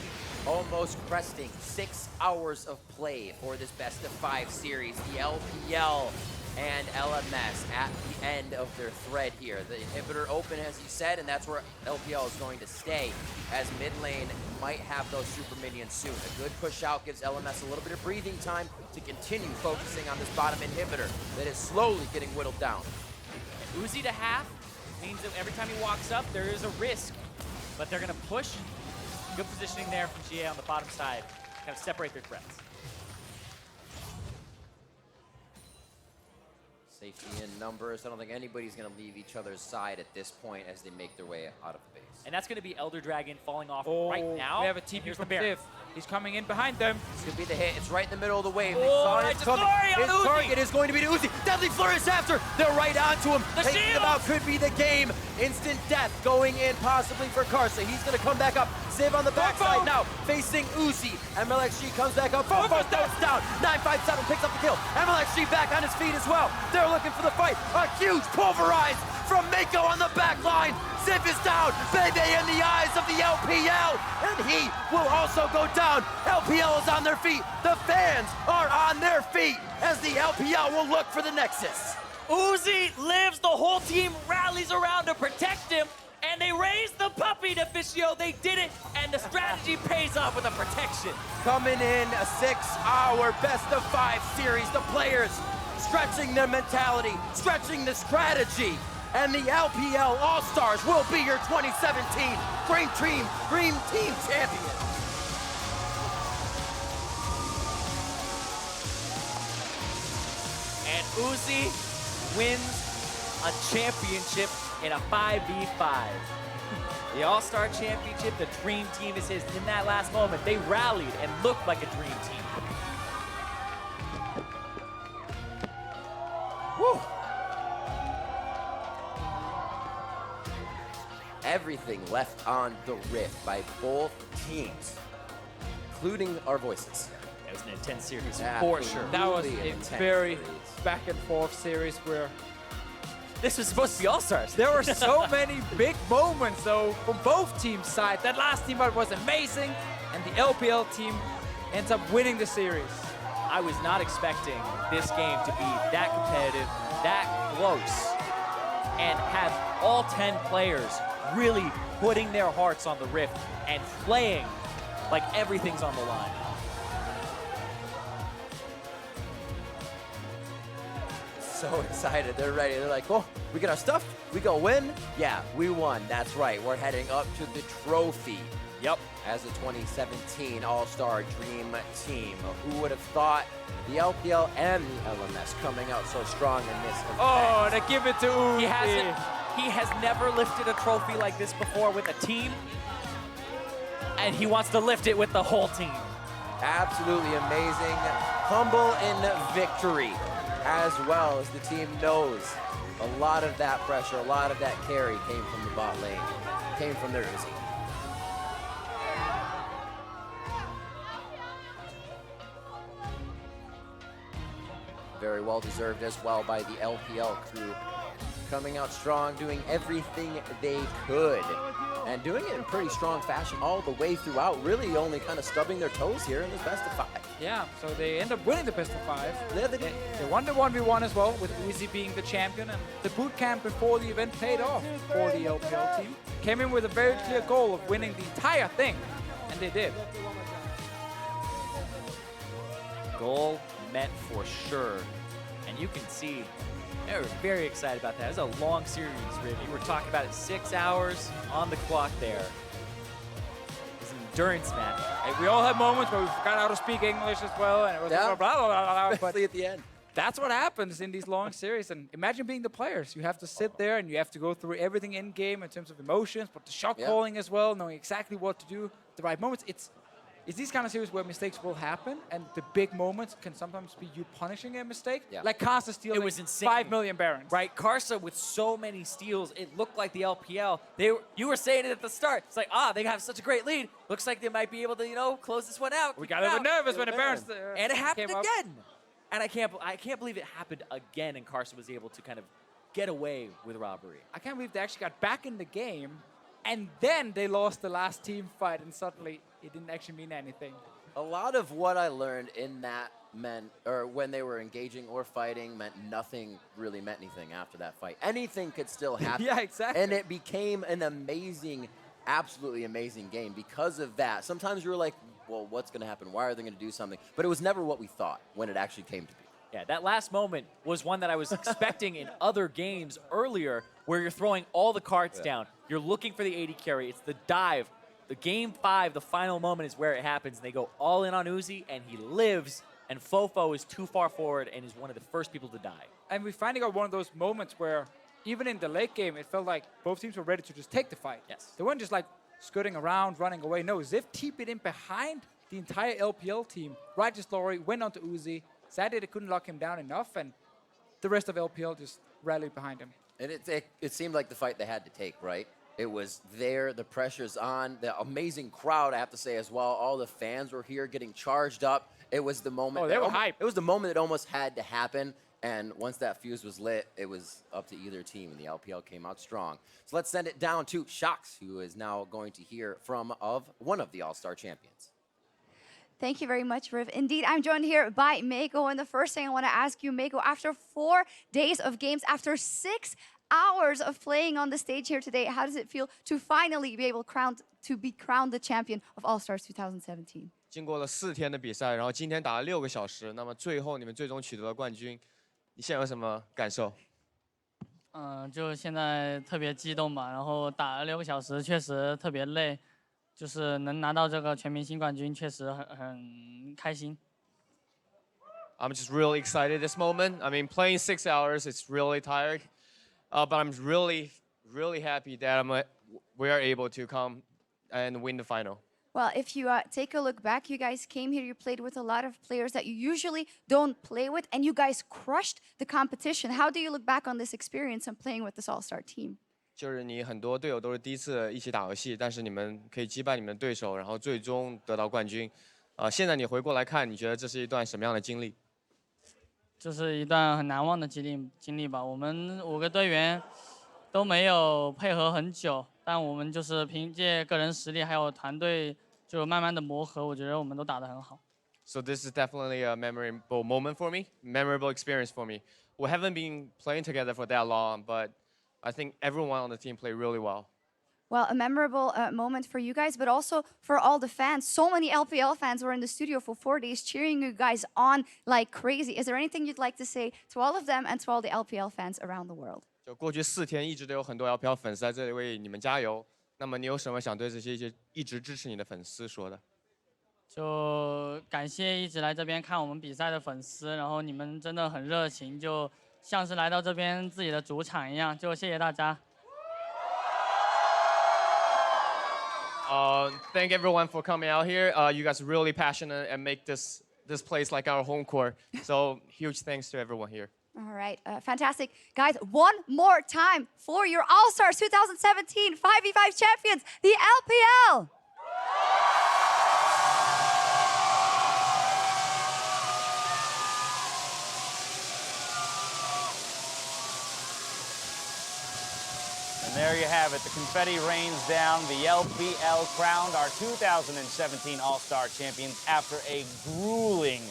almost cresting 6 hours of play for this best of 5 series. The LPL and LMS at the end of their thread here. The inhibitor open, as you said, and that's where LPL is going to stay, as mid lane might have those super minions soon. A good push out gives LMS a little bit of breathing time to continue focusing on this bottom inhibitor that is slowly getting whittled down. And Uzi to half means that every time he walks up, there is a risk. But they're going to push. Good positioning there from GA on the bottom side. Kind of separate their threats. Safety in numbers. I don't think anybody's going to leave each other's side at this point as they make their way out of the base. And that's going to be Elder Dragon falling off Oh, right now. we have a TP Here's from the Baron. Div. He's coming in behind them. This could be the hit. It's right in the middle of the wave. They Oh, saw nice it coming. flurry on His Uzi. target is going to be the Uzi. Deadly Flourish after. They're right onto him. The Taking shield. him out could be the game. Instant death going in possibly for Karsa. He's going to come back up. Ziv on the backside now, facing Uzi. MLXG comes back up. Fofo starts down. 957 picks up the kill. MLXG back on his feet as well. They're looking for the fight. A huge pulverize from Mako on the back line. Ziv is down. Baby in the eyes of the LPL. And he will also go down. LPL is on their feet. The fans are on their feet as the LPL will look for the Nexus. Uzi lives. The whole team rallies around to protect him. And they raise the puppy to Fischio. They did it. And the strategy pays off with a protection. Coming in a 6-hour best of 5 series. The players stretching their mentality, stretching the strategy. And the LPL All-Stars will be your 2017 Dream Team champion. And Uzi wins a championship in a 5v5. The All-Star Championship, the Dream Team is his. In that last moment, they rallied and looked like a Dream Team. Woo! Everything left on the rift by both teams, including our voices. It was an intense series for sure. That was Really a intense very series. back and forth series where This was supposed to be All-Stars. there were so many big moments though from both teams' side. That last team fight was amazing, and the LPL team ends up winning the series. I was not expecting this game to be that competitive, that close, and have all 10 players really putting their hearts on the rift and playing like everything's on the line. so excited. They're ready. They're like, oh, we get our stuff. We go win. Yeah, we won. That's right. We're heading up to the trophy. Yep. As the 2017 All-Star Dream Team. Who would have thought the LPL and the LMS coming out so strong in this event? Oh, they give it to Uzi. He has never lifted a trophy like this before with a team, and he wants to lift it with the whole team. Absolutely amazing. Humble in victory, as well as the team knows a lot of that pressure, a lot of that carry came from the bot lane, came from their Uzi. Very well deserved as well by the LPL crew. Coming out strong, doing everything they could. And doing it in pretty strong fashion all the way throughout, really only kind of stubbing their toes here in this best of 5. Yeah, so they end up winning the best of 5. Yeah, they did. They won the 1v1 as well, with Uzi being the champion, and the boot camp before the event paid off for the LPL team. Came in with a very clear goal of winning the entire thing, and they did. Goal met for sure. And you can see they were very excited about that. It was a long series, Riv. You were talking about it, 6 hours on the clock there. It's an endurance match. And we all had moments where we forgot how to speak English as well, and it was blah, blah, blah, blah, blah, but Especially at the end. that's what happens in these long series. And imagine being the players. You have to sit there and you have to go through everything in game in terms of emotions, but the shot calling as well, knowing exactly what to do at the right moments. It's these kind of series where mistakes will happen, and the big moments can sometimes be you punishing a mistake. Yeah. Like Casa stealing It was insane. 5 million Barons. Right, Karsa with so many steals, it looked like the LPL. You were saying it at the start. It's like, they have such a great lead. Looks like they might be able to, close this one out. We got a little bit nervous when the Barons. Barons And it happened came up. again. And I can't believe it happened again, and Karsa was able to kind of get away with robbery. I can't believe they actually got back in the game, and then they lost the last team fight, and suddenly it didn't actually mean anything. A lot of what I learned in that when they were engaging or fighting really meant anything after that fight. Anything could still happen. Yeah, exactly. And it became an amazing, absolutely amazing game because of that. Sometimes you were like, well, what's going to happen? Why are they going to do something? But it was never what we thought when it actually came to be. Yeah, that last moment was one that I was expecting in other games earlier, where you're throwing all the cards down. You're looking for the 80 carry. It's the dive. The game 5, the final moment is where it happens. And they go all in on Uzi, and he lives. And Fofo is too far forward and is one of the first people to die. And we finally got one of those moments where, even in the late game, it felt like both teams were ready to just take the fight. Yes. They weren't just like skirting around, running away. No, Ziv TP'd in behind the entire LPL team. Righteous Glory went onto Uzi. Sadly, they couldn't lock him down enough, and the rest of LPL just rallied behind him. And it seemed like the fight they had to take, right? It was there, the pressure's on, the amazing crowd, I have to say as well. All the fans were here getting charged up. It was the moment. Oh, they were hyped. It was the moment that almost had to happen. And once that fuse was lit, it was up to either team, and the LPL came out strong. So let's send it down to Shocks, who is now going to hear from one of the All-Star champions. Thank you very much, Riv. Indeed, I'm joined here by Mako, and the first thing I want to ask you, Mako, after 4 days of games, after 6 hours of playing on the stage here today, how does it feel to finally be able to be crowned the champion of All-Stars 2017? 经过了4天的比赛，然后今天打了6个小时，那么最后你们最终取得了冠军，你现在有什么感受？就现在特别激动吧，然后打了6个小时，确实特别累，就是能拿到这个全明星冠军，确实很开心。I'm just really excited this moment. I mean, playing 6 hours, it's really tired, but I'm really, really happy that we are able to come and win the final. Well, if you take a look back, you guys came here, you played with a lot of players that you usually don't play with, and you guys crushed the competition. How do you look back on this experience and playing with this all-star team? 就是你很多队友都是第一次一起打游戏，但是你们可以击败你们的对手，然后最终得到冠军。现在你回过来看，你觉得这是一段什么样的经历？就是一段很难忘的经历吧。我们5个队员都没有配合很久，但我们就是凭借个人实力还有团队。 就慢慢的磨合，我觉得我们都打得很好。So this is definitely a memorable moment for me, memorable experience for me. We haven't been playing together for that long, but I think everyone on the team played really well. Well, a memorable moment for you guys, but also for all the fans. So many LPL fans were in the studio for 4 days cheering you guys on like crazy. Is there anything you'd like to say to all of them and to all the LPL fans around the world? 就过去4天一直都有很多 LPL 粉丝在这里为你们加油。那么你有什么想对这些一直支持你的粉丝说的？就感谢一直来这边看我们比赛的粉丝，然后你们真的很热情，就像是来到这边自己的主场一样，就谢谢大家。Thank everyone for coming out here. You guys are really passionate and make this place like our home court. So huge thanks to everyone here. All right, fantastic. Guys, one more time for your All-Stars 2017 5v5 champions, the LPL. And there you have it. The confetti rains down. The LPL crowned our 2017 All-Star champions after a grueling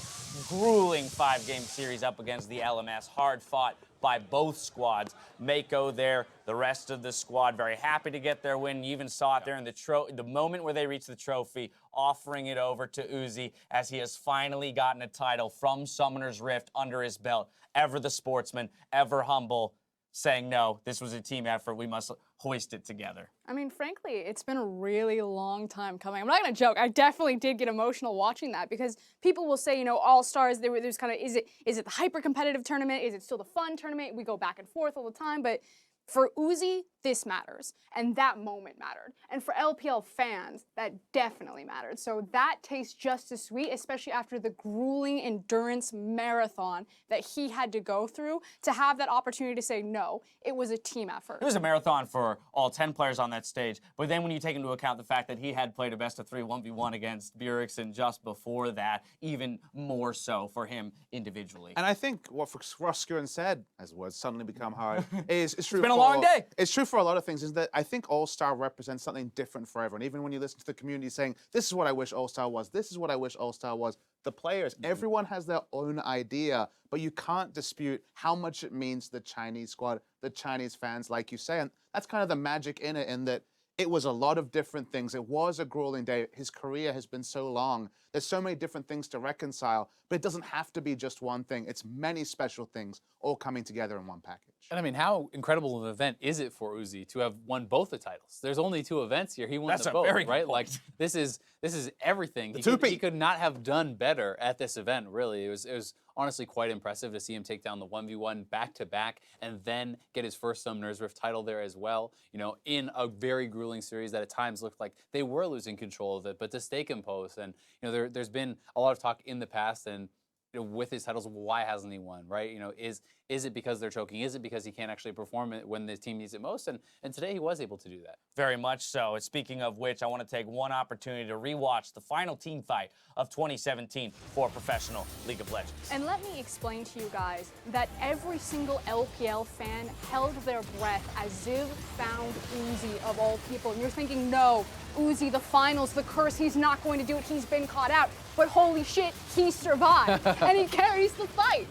5-game series up against the LMS. Hard fought by both squads. Mako there, the rest of the squad very happy to get their win. You even saw it there in the moment where they reached the trophy, offering it over to Uzi as he has finally gotten a title from Summoner's Rift under his belt. Ever the sportsman, ever humble, saying, no, this was a team effort. We must hoist it together. I mean, frankly, it's been a really long time coming. I'm not going to joke. I definitely did get emotional watching that because people will say, you know, All-Stars, there's kind of, is it the hyper-competitive tournament? Is it still the fun tournament? We go back and forth all the time. But for Uzi, this matters. And that moment mattered. And for LPL fans, that definitely mattered. So that tastes just as sweet, especially after the grueling endurance marathon that he had to go through to have that opportunity to say, no, it was a team effort. It was a marathon for all 10 players on that stage. But then when you take into account the fact that he had played a best-of-3 1v1 against Bjergsen just before that, even more so for him individually. And I think what Roscoe said, as words suddenly become hard, is true. It's been a long day. It's true for a lot of things, is that I think All-Star represents something different for everyone. Even when you listen to the community saying, this is what I wish All-Star was, this is what I wish All-Star was, the players, everyone has their own idea, but you can't dispute how much it means to the Chinese squad, the Chinese fans, like you say. And that's kind of the magic in it, in that it was a lot of different things. It was a grueling day. His career has been so long. There's so many different things to reconcile, but it doesn't have to be just one thing. It's many special things all coming together in one package. And I mean, how incredible of an event is it for Uzi to have won both the titles? There's only 2 events here. He won them both, right? Like this is everything. He could not have done better at this event, really. It was honestly quite impressive to see him take down the 1v1 back-to-back and then get his first Summoner's Rift title there as well, you know, in a very grueling series that at times looked like they were losing control of it, but to stay composed. And, you know, there's been a lot of talk in the past, and you know, with his titles, why hasn't he won, right? You know, is it because they're choking? Is it because he can't actually perform it when the team needs it most? And today he was able to do that. Very much so. Speaking of which, I want to take one opportunity to rewatch the final team fight of 2017 for Professional League of Legends. And let me explain to you guys that every single LPL fan held their breath as Ziv found Uzi of all people. And you're thinking, no, Uzi, the finals, the curse, he's not going to do it. He's been caught out. But holy shit, he survived. And he carries the fight.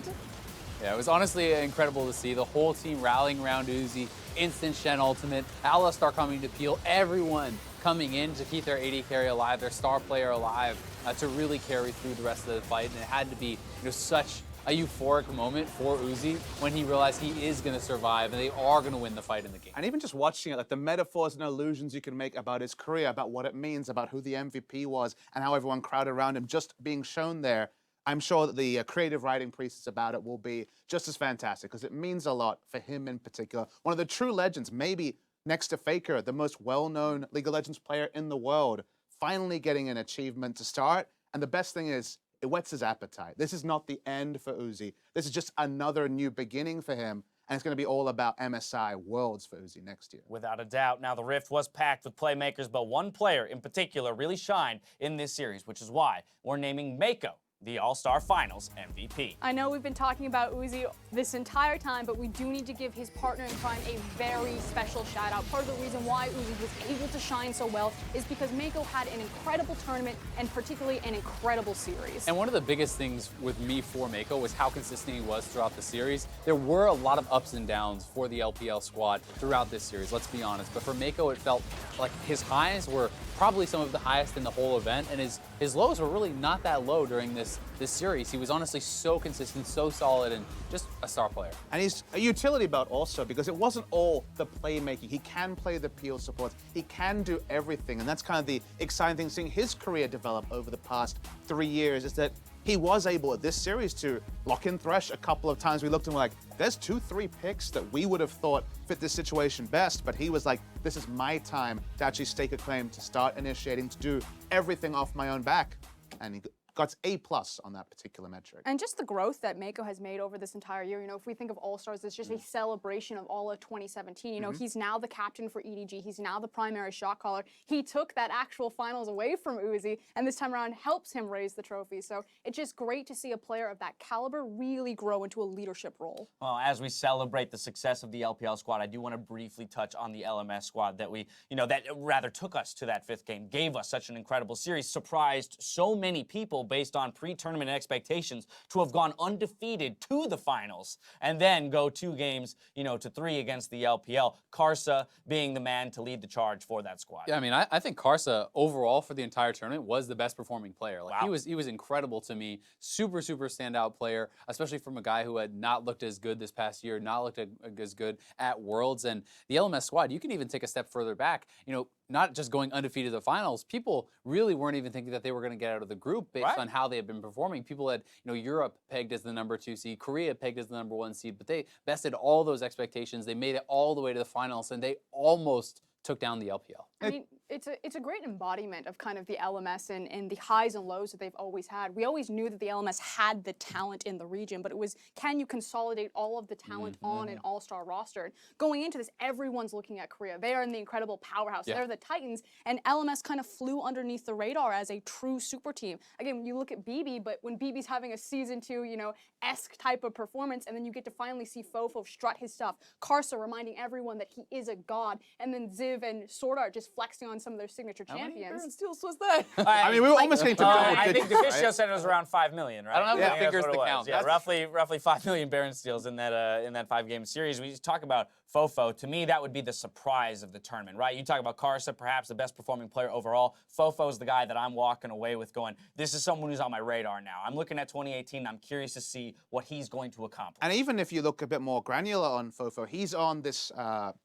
Yeah, it was honestly incredible to see the whole team rallying around Uzi, instant Shen ultimate, Alistar coming to peel, everyone coming in to keep their AD carry alive, their star player alive, to really carry through the rest of the fight. And it had to be, you know, such a euphoric moment for Uzi when he realized he is going to survive and they are going to win the fight in the game. And even just watching it, like the metaphors and illusions you can make about his career, about what it means, about who the MVP was, and how everyone crowded around him, just being shown there, I'm sure that the creative writing pieces about it will be just as fantastic, because it means a lot for him in particular. One of the true legends, maybe next to Faker, the most well-known League of Legends player in the world, finally getting an achievement to start. And the best thing is, it whets his appetite. This is not the end for Uzi. This is just another new beginning for him. And it's going to be all about MSI Worlds for Uzi next year. Without a doubt. Now, the Rift was packed with playmakers, but one player in particular really shined in this series, which is why we're naming Mako the All-Star Finals MVP. I know we've been talking about Uzi this entire time, but we do need to give his partner in crime a very special shout out. Part of the reason why Uzi was able to shine so well is because Mako had an incredible tournament and particularly an incredible series. And one of the biggest things with me for Mako was how consistent he was throughout the series. There were a lot of ups and downs for the LPL squad throughout this series, let's be honest. But for Mako, it felt like his highs were probably some of the highest in the whole event, and his lows were really not that low during this series. He was honestly so consistent, so solid, and just a star player. And he's a utility belt also, because it wasn't all the playmaking. He can play the peel support. He can do everything, and that's kind of the exciting thing seeing his career develop over the past 3 years, is that he was able at this series to lock in Thresh a couple of times. We looked and were like, there's 2-3 picks that we would have thought fit this situation best, but he was like, this is my time to actually stake a claim, to start initiating, to do everything off my own back. And he got A+ on that particular metric. And just the growth that Mako has made over this entire year, you know, if we think of All-Stars, it's just a celebration of all of 2017. You know, he's now the captain for EDG. He's now the primary shot caller. He took that actual finals away from Uzi, and this time around helps him raise the trophy. So it's just great to see a player of that caliber really grow into a leadership role. Well, as we celebrate the success of the LPL squad, I do want to briefly touch on the LMS squad that that rather took us to that 5th game, gave us such an incredible series, surprised so many people based on pre-tournament expectations to have gone undefeated to the finals and then go 2 games, to 3 against the LPL. Karsa being the man to lead the charge for that squad. Yeah, I mean, I think Karsa overall for the entire tournament was the best performing player. Like, wow. he was incredible to me. Super standout player, especially from a guy who had not looked as good this past year, not looked as good at Worlds. And the LMS squad, you can even take a step further back. Not just going undefeated to the finals, people really weren't even thinking that they were going to get out of the group based on how they had been performing. People had, Europe pegged as the number 2 seed, Korea pegged as the number 1 seed, but they bested all those expectations. They made it all the way to the finals, and they almost took down the LPL. I mean, it's a great embodiment of kind of the LMS and the highs and lows that they've always had. We always knew that the LMS had the talent in the region, but it was, can you consolidate all of the talent on an all-star roster? Going into this, everyone's looking at Korea. They are in the incredible powerhouse. They're the Titans, and LMS kind of flew underneath the radar as a true super team. Again, you look at BB, but when BB's having a Season 2, esque type of performance, and then you get to finally see Fofo strut his stuff. Karsa reminding everyone that he is a god, and then Ziv and Swordart just flexing on some of their signature champions. How many steals was that? I mean, we were almost getting to double digits. I think Deficio said it was around 5 million, right? I don't have the figures to count. Yeah, roughly 5 million Baron steals in that 5-game series. We just talk about Fofo. To me, that would be the surprise of the tournament, right? You talk about Karsa, perhaps the best performing player overall. Fofo's the guy that I'm walking away with going, this is someone who's on my radar now. I'm looking at 2018. I'm curious to see what he's going to accomplish. And even if you look a bit more granular on Fofo, he's on this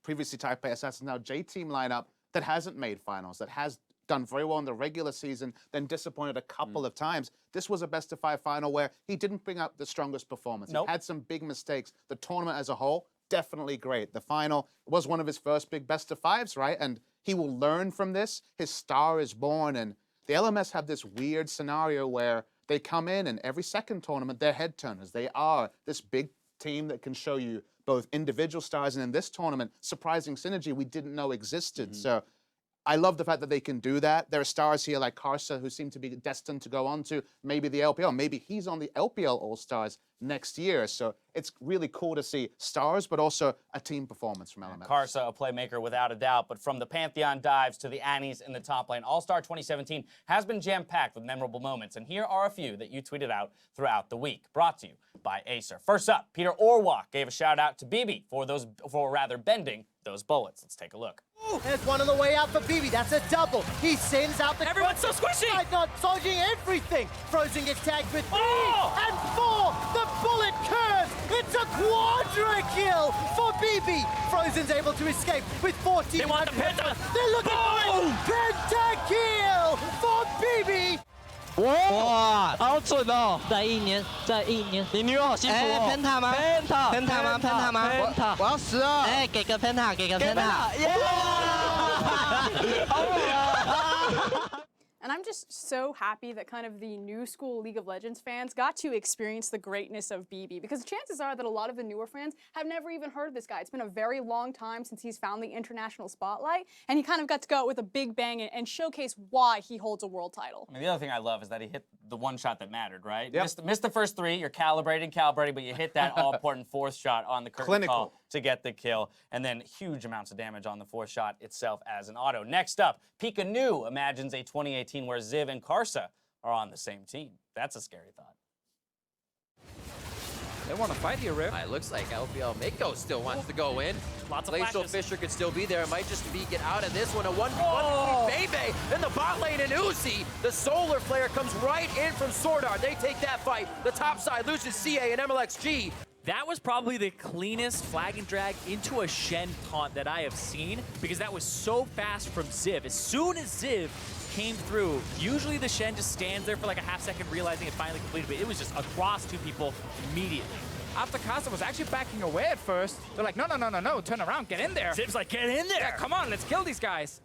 previously Taipei Assassins, now J-Team lineup that hasn't made finals, that has done very well in the regular season, then disappointed a couple of times. This was a best-of-5 final where he didn't bring up the strongest performance. He had some big mistakes. The tournament as a whole, definitely great. The final was one of his first big best-of-5s, right? And he will learn from this. His star is born, and the LMS have this weird scenario where they come in and every second tournament, they're head-turners. They are this big team that can show you both individual stars and in this tournament, surprising synergy we didn't know existed. So I love the fact that they can do that. There are stars here like Karsa who seem to be destined to go on to maybe the LPL. Maybe he's on the LPL All-Stars next year. So it's really cool to see stars, but also a team performance from LMS. Karsa, a playmaker without a doubt, but from the Pantheon dives to the Annies in the top lane, All-Star 2017 has been jam-packed with memorable moments, and here are a few that you tweeted out throughout the week, brought to you by Acer. First up, Peter Orwak gave a shout-out to BB for bending those bullets. Let's take a look. There's one on the way out for BB. That's a double. He sends out the... Everyone's so squishy! Not dodging everything. Frozen gets tagged with 3 and 4. The bullet curves. It's a quadra kill for BB. Frozen's able to escape with 14. They want the penta. They're looking for it. Penta kill for BB. 哇，好准哦！再一年，你女友好幸福哦。Penta 吗 ？Penta 吗？我要12。哎，给个 Penta，给个 Penta。And I'm just so happy that kind of the new school League of Legends fans got to experience the greatness of BB, because chances are that a lot of the newer fans have never even heard of this guy. It's been a very long time since he's found the international spotlight, and he kind of got to go out with a big bang and showcase why he holds a world title. I mean, the other thing I love is that he hit the one shot that mattered, right? Yep. Missed the first 3, you're calibrating, but you hit that all-important 4th shot on the curtain call to get the kill, and then huge amounts of damage on the 4th shot itself as an auto. Next up, Pika Nu imagines a 2018 where Ziv and Karsa are on the same team. That's a scary thought. They want to fight here, Riv. It looks like LPL Mako still wants to go in. Lots of Glacial flashes. Fisher could still be there. It might just be get out of this one. A 1v1 Bebe in the bot lane, and Uzi, the Solar Flare, comes right in from Sword Art. They take that fight. The top side loses CA and MLXG. That was probably the cleanest flag and drag into a Shen taunt that I have seen, because that was so fast from Ziv. As soon as Ziv came through, usually the Shen just stands there for like a half second realizing it finally completed, but it was just across 2 people immediately. After Karsa was actually backing away at first, they're like, no, turn around, get in there. Ziv's like, get in there. Yeah, come on, let's kill these guys.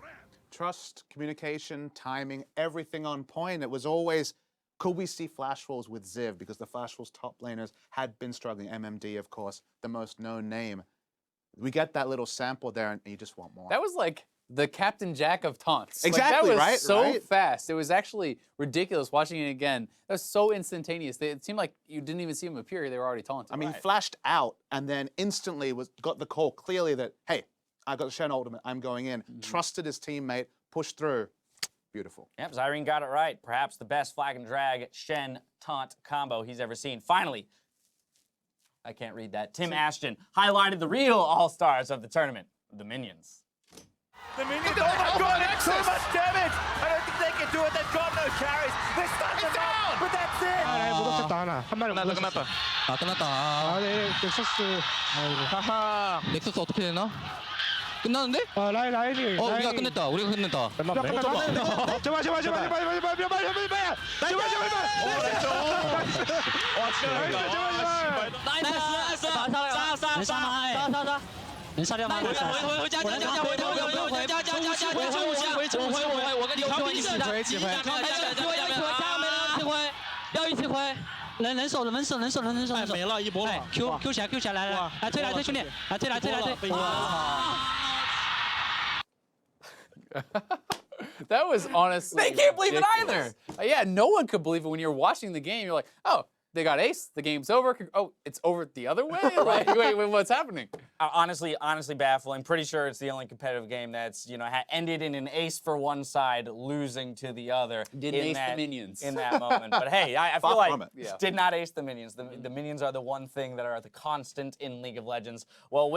Trust, communication, timing, everything on point. It was always, could we see flash falls with Ziv? Because the flash falls top laners had been struggling. MMD, of course, the most known name. We get that little sample there, and you just want more. That was like the Captain Jack of taunts. Exactly, like, that was right? so right? fast. It was actually ridiculous watching it again. That was so instantaneous. It seemed like you didn't even see him appear. They were already taunting. I mean, flashed out and then instantly got the call clearly that, hey, I got the Shen ultimate, I'm going in. Trusted his teammate, pushed through. Beautiful. Yep, Zyrene got it right. Perhaps the best flag and drag Shen taunt combo he's ever seen. Finally, I can't read that. Tim Ashton highlighted the real all-stars of the tournament, the Minions. The Minions, oh my god, it's so much damage! I don't think they can do it, they've got no carries. They stunned them up, but that's it! 끝났다. 한 마리 끝났다. 아, 끝났다. 아, 네, 넥서스. 하하. 넥서스 어떻게 되나? 끝났는데? 라인이. 우리가 끝냈다. 제발. 能杀掉吗？回家，我跟你调皮式的，一起回，要一起回，人手，没了，一波了 ，Q 起来，来推兄弟，来推，That was honestly They can't believe it ridiculous. Yeah, no one could believe it when you're watching the game. You're like, oh, they got ace, the game's over. Oh, it's over the other way? Like, wait, what's happening? Honestly baffling. Pretty sure it's the only competitive game that's, ended in an ace for one side, losing to the other. Didn't ace the Minions. In that moment. But hey, I feel like Yeah. did not ace the Minions. The Minions are the one thing that are the constant in League of Legends. Well,